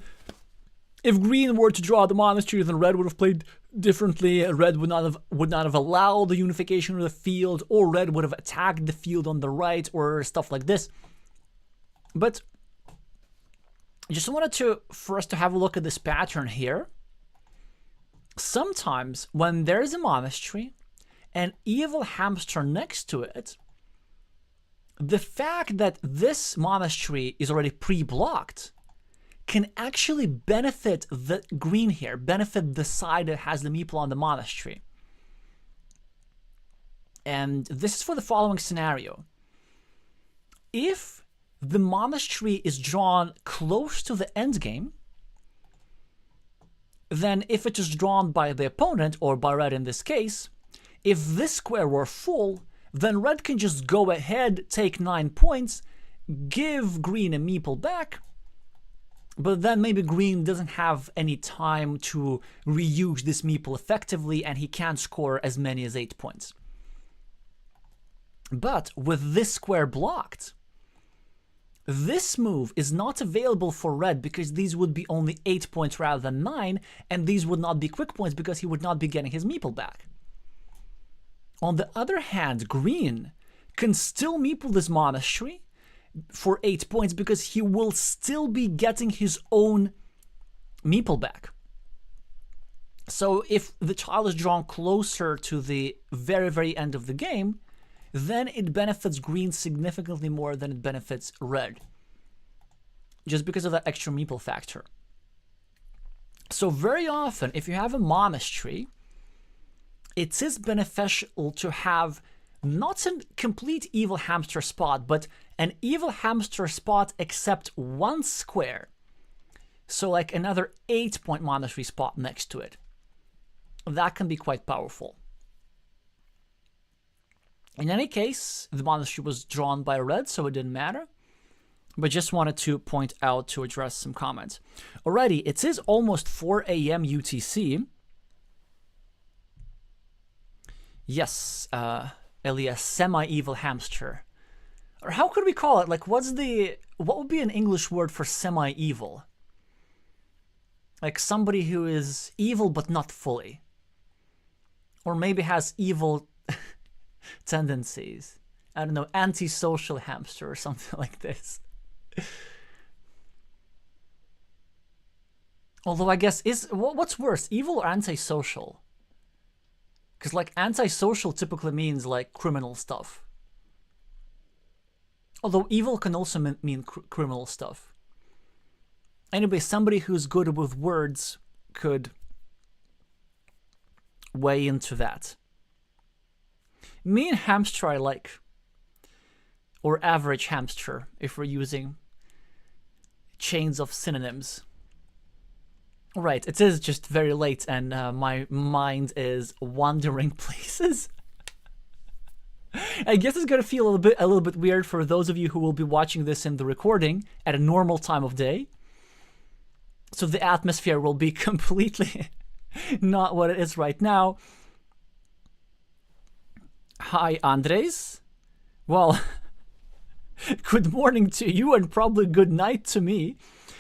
if green were to draw the monastery, then red would have played differently. Red would not have allowed the unification of the field, or red would have attacked the field on the right, or stuff like this. But I just wanted for us to have a look at this pattern here. Sometimes when there's a monastery, an evil hamster next to it, the fact that this monastery is already pre-blocked can actually benefit the green here, benefit the side that has the meeple on the monastery. And this is for the following scenario. If the monastery is drawn close to the endgame, then if it is drawn by the opponent, or by red in this case, if this square were full, then red can just go ahead, take 9 points, give green a meeple back, but then maybe green doesn't have any time to reuse this meeple effectively, and he can't score as many as 8 points. But with this square blocked, this move is not available for red, because these would be only 8 points rather than 9, and these would not be quick points because he would not be getting his meeple back. On the other hand, green can still meeple this monastery for 8 points, because he will still be getting his own meeple back. So if the tile is drawn closer to the very, very end of the game, then it benefits green significantly more than it benefits red, just because of that extra meeple factor. So very often, if you have a monastery, it is beneficial to have not a complete evil hamster spot, but an evil hamster spot except one square. So like another 8-point monastery spot next to it. That can be quite powerful. In any case, the monastery was drawn by red, so it didn't matter. But just wanted to point out to address some comments. Alrighty, it is almost 4 a.m. UTC. Yes, Elias, semi-evil hamster. Or how could we call it? Like, what would be an English word for semi-evil? Like somebody who is evil but not fully. Or maybe has evil tendencies. I don't know, antisocial hamster or something like this. Although I guess, what's worse, evil or antisocial? Because like antisocial typically means like criminal stuff. Although evil can also mean criminal stuff. Anyway, somebody who's good with words could weigh into that. Mean hamster I like. Or average hamster, if we're using chains of synonyms. Right, it is just very late and my mind is wandering places. I guess it's gonna feel a little bit weird for those of you who will be watching this in the recording at a normal time of day. So the atmosphere will be completely not what it is right now. Hi, Andres. Well, good morning to you and probably good night to me.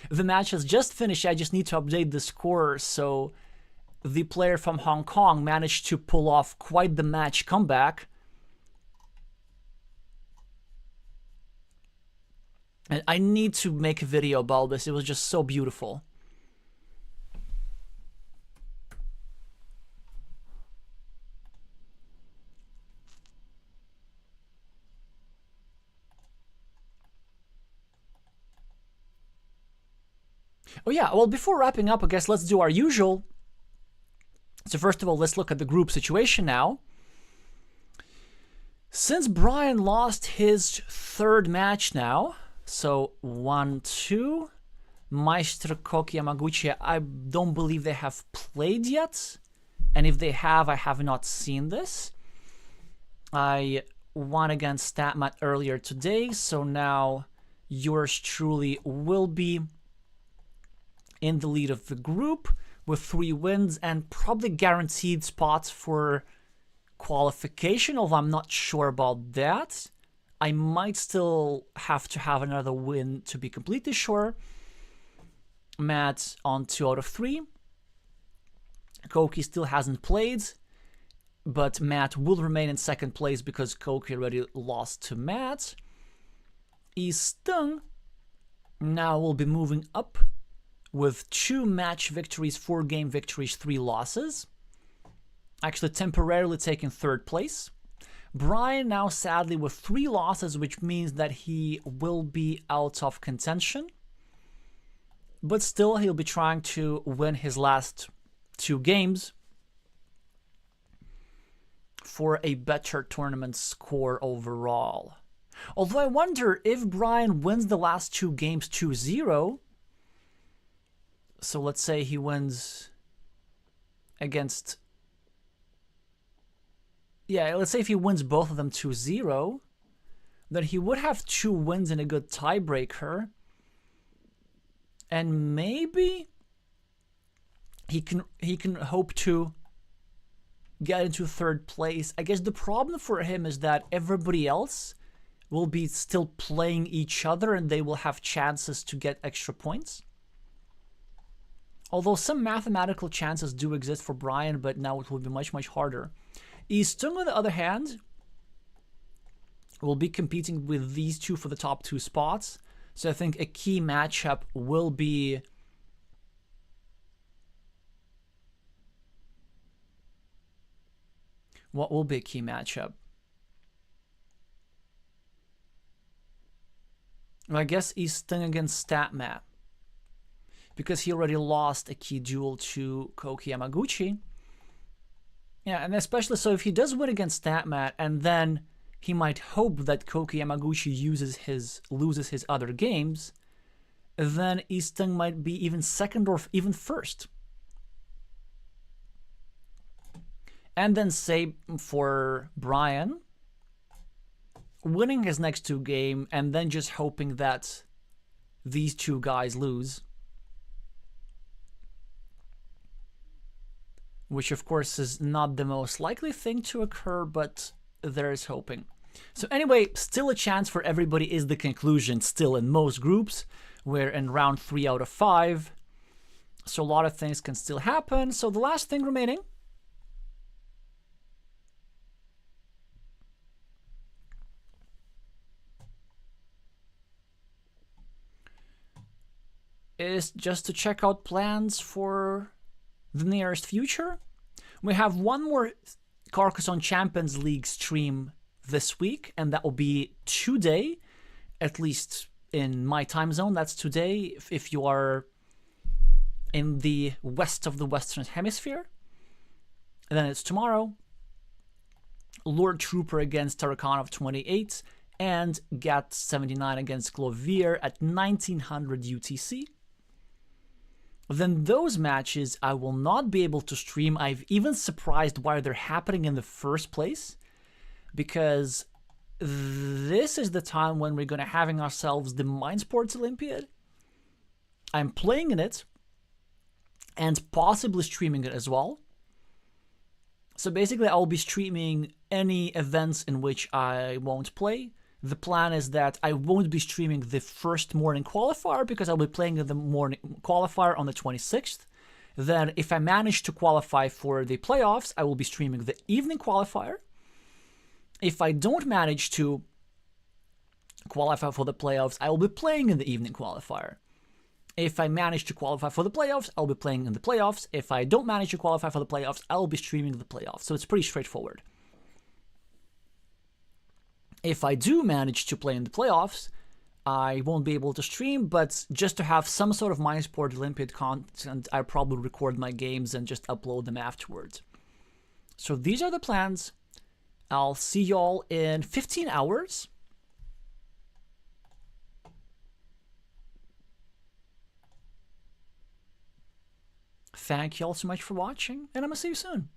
The match has just finished. I just need to update the score. So the player from Hong Kong managed to pull off quite the match comeback. And I need to make a video about this. It was just so beautiful. Oh yeah, well, before wrapping up, I guess let's do our usual. So first of all, let's look at the group situation now. Since Brian lost his third match now, so 1-2, Maestro Koki Yamaguchi, I don't believe they have played yet. And if they have, I have not seen this. I won against Statmat earlier today, so now yours truly will be in the lead of the group with 3 wins and probably guaranteed spots for qualification, although I'm not sure about that. I might still have to have another win to be completely sure. Matt on 2 out of 3. Koki still hasn't played, but Matt will remain in second place because Koki already lost to Matt. easttung now will be moving up with 2 match victories, 4 game victories, 3 losses. Actually temporarily taking third place. Brian now sadly with 3 losses, which means that he will be out of contention. But still, he'll be trying to win his last 2 games for a better tournament score overall. Although I wonder if Brian wins the last 2 games 2-0. So let's say he wins against... Yeah, let's say if he wins both of them 2-0, then he would have 2 wins and a good tiebreaker. And maybe he can hope to get into third place. I guess the problem for him is that everybody else will be still playing each other and they will have chances to get extra points. Although some mathematical chances do exist for Brian, but now it will be much, much harder. easttung, on the other hand, will be competing with these 2 for the top 2 spots. So I think a key matchup will be What will be a key matchup? I guess easttung against StatMat, because he already lost a key duel to Koki Yamaguchi. Yeah, and especially so if he does win against StatMat, and then he might hope that Koki Yamaguchi loses his other games, then easttung might be even second or even first. And then say for Brian, winning his next 2 games and then just hoping that these 2 guys lose. Which of course is not the most likely thing to occur, but there is hoping. So anyway, still a chance for everybody is the conclusion still in most groups. We're in round 3 out of 5. So a lot of things can still happen. So the last thing remaining is just to check out plans for the nearest future. We have one more Carcassonne Champions League stream this week, and that will be today, at least in my time zone. That's today if you are in the west of the Western Hemisphere. And then it's tomorrow. Lord Trooper against Tarakanov 28 and Gat 79 against Clovier at 1900 UTC. Then those matches I will not be able to stream. I've even surprised why they're happening in the first place, because this is the time when we're going to having ourselves the Mind Sports Olympiad. I'm playing in it and possibly streaming it as well. So basically I'll be streaming any events in which I won't play. The plan is that I won't be streaming the first morning qualifier because I'll be playing the morning qualifier on the 26th. Then if I manage to qualify for the playoffs, I will be streaming the evening qualifier. If I don't manage to qualify for the playoffs, I will be playing in the evening qualifier. If I manage to qualify for the playoffs, I'll be playing in the playoffs. If I don't manage to qualify for the playoffs, I'll be streaming the playoffs. So it's pretty straightforward. If I do manage to play in the playoffs, I won't be able to stream, but just to have some sort of Mind Sport Olympiad content, I'll probably record my games and just upload them afterwards. So these are the plans. I'll see y'all in 15 hours. Thank you all so much for watching, and I'm gonna see you soon.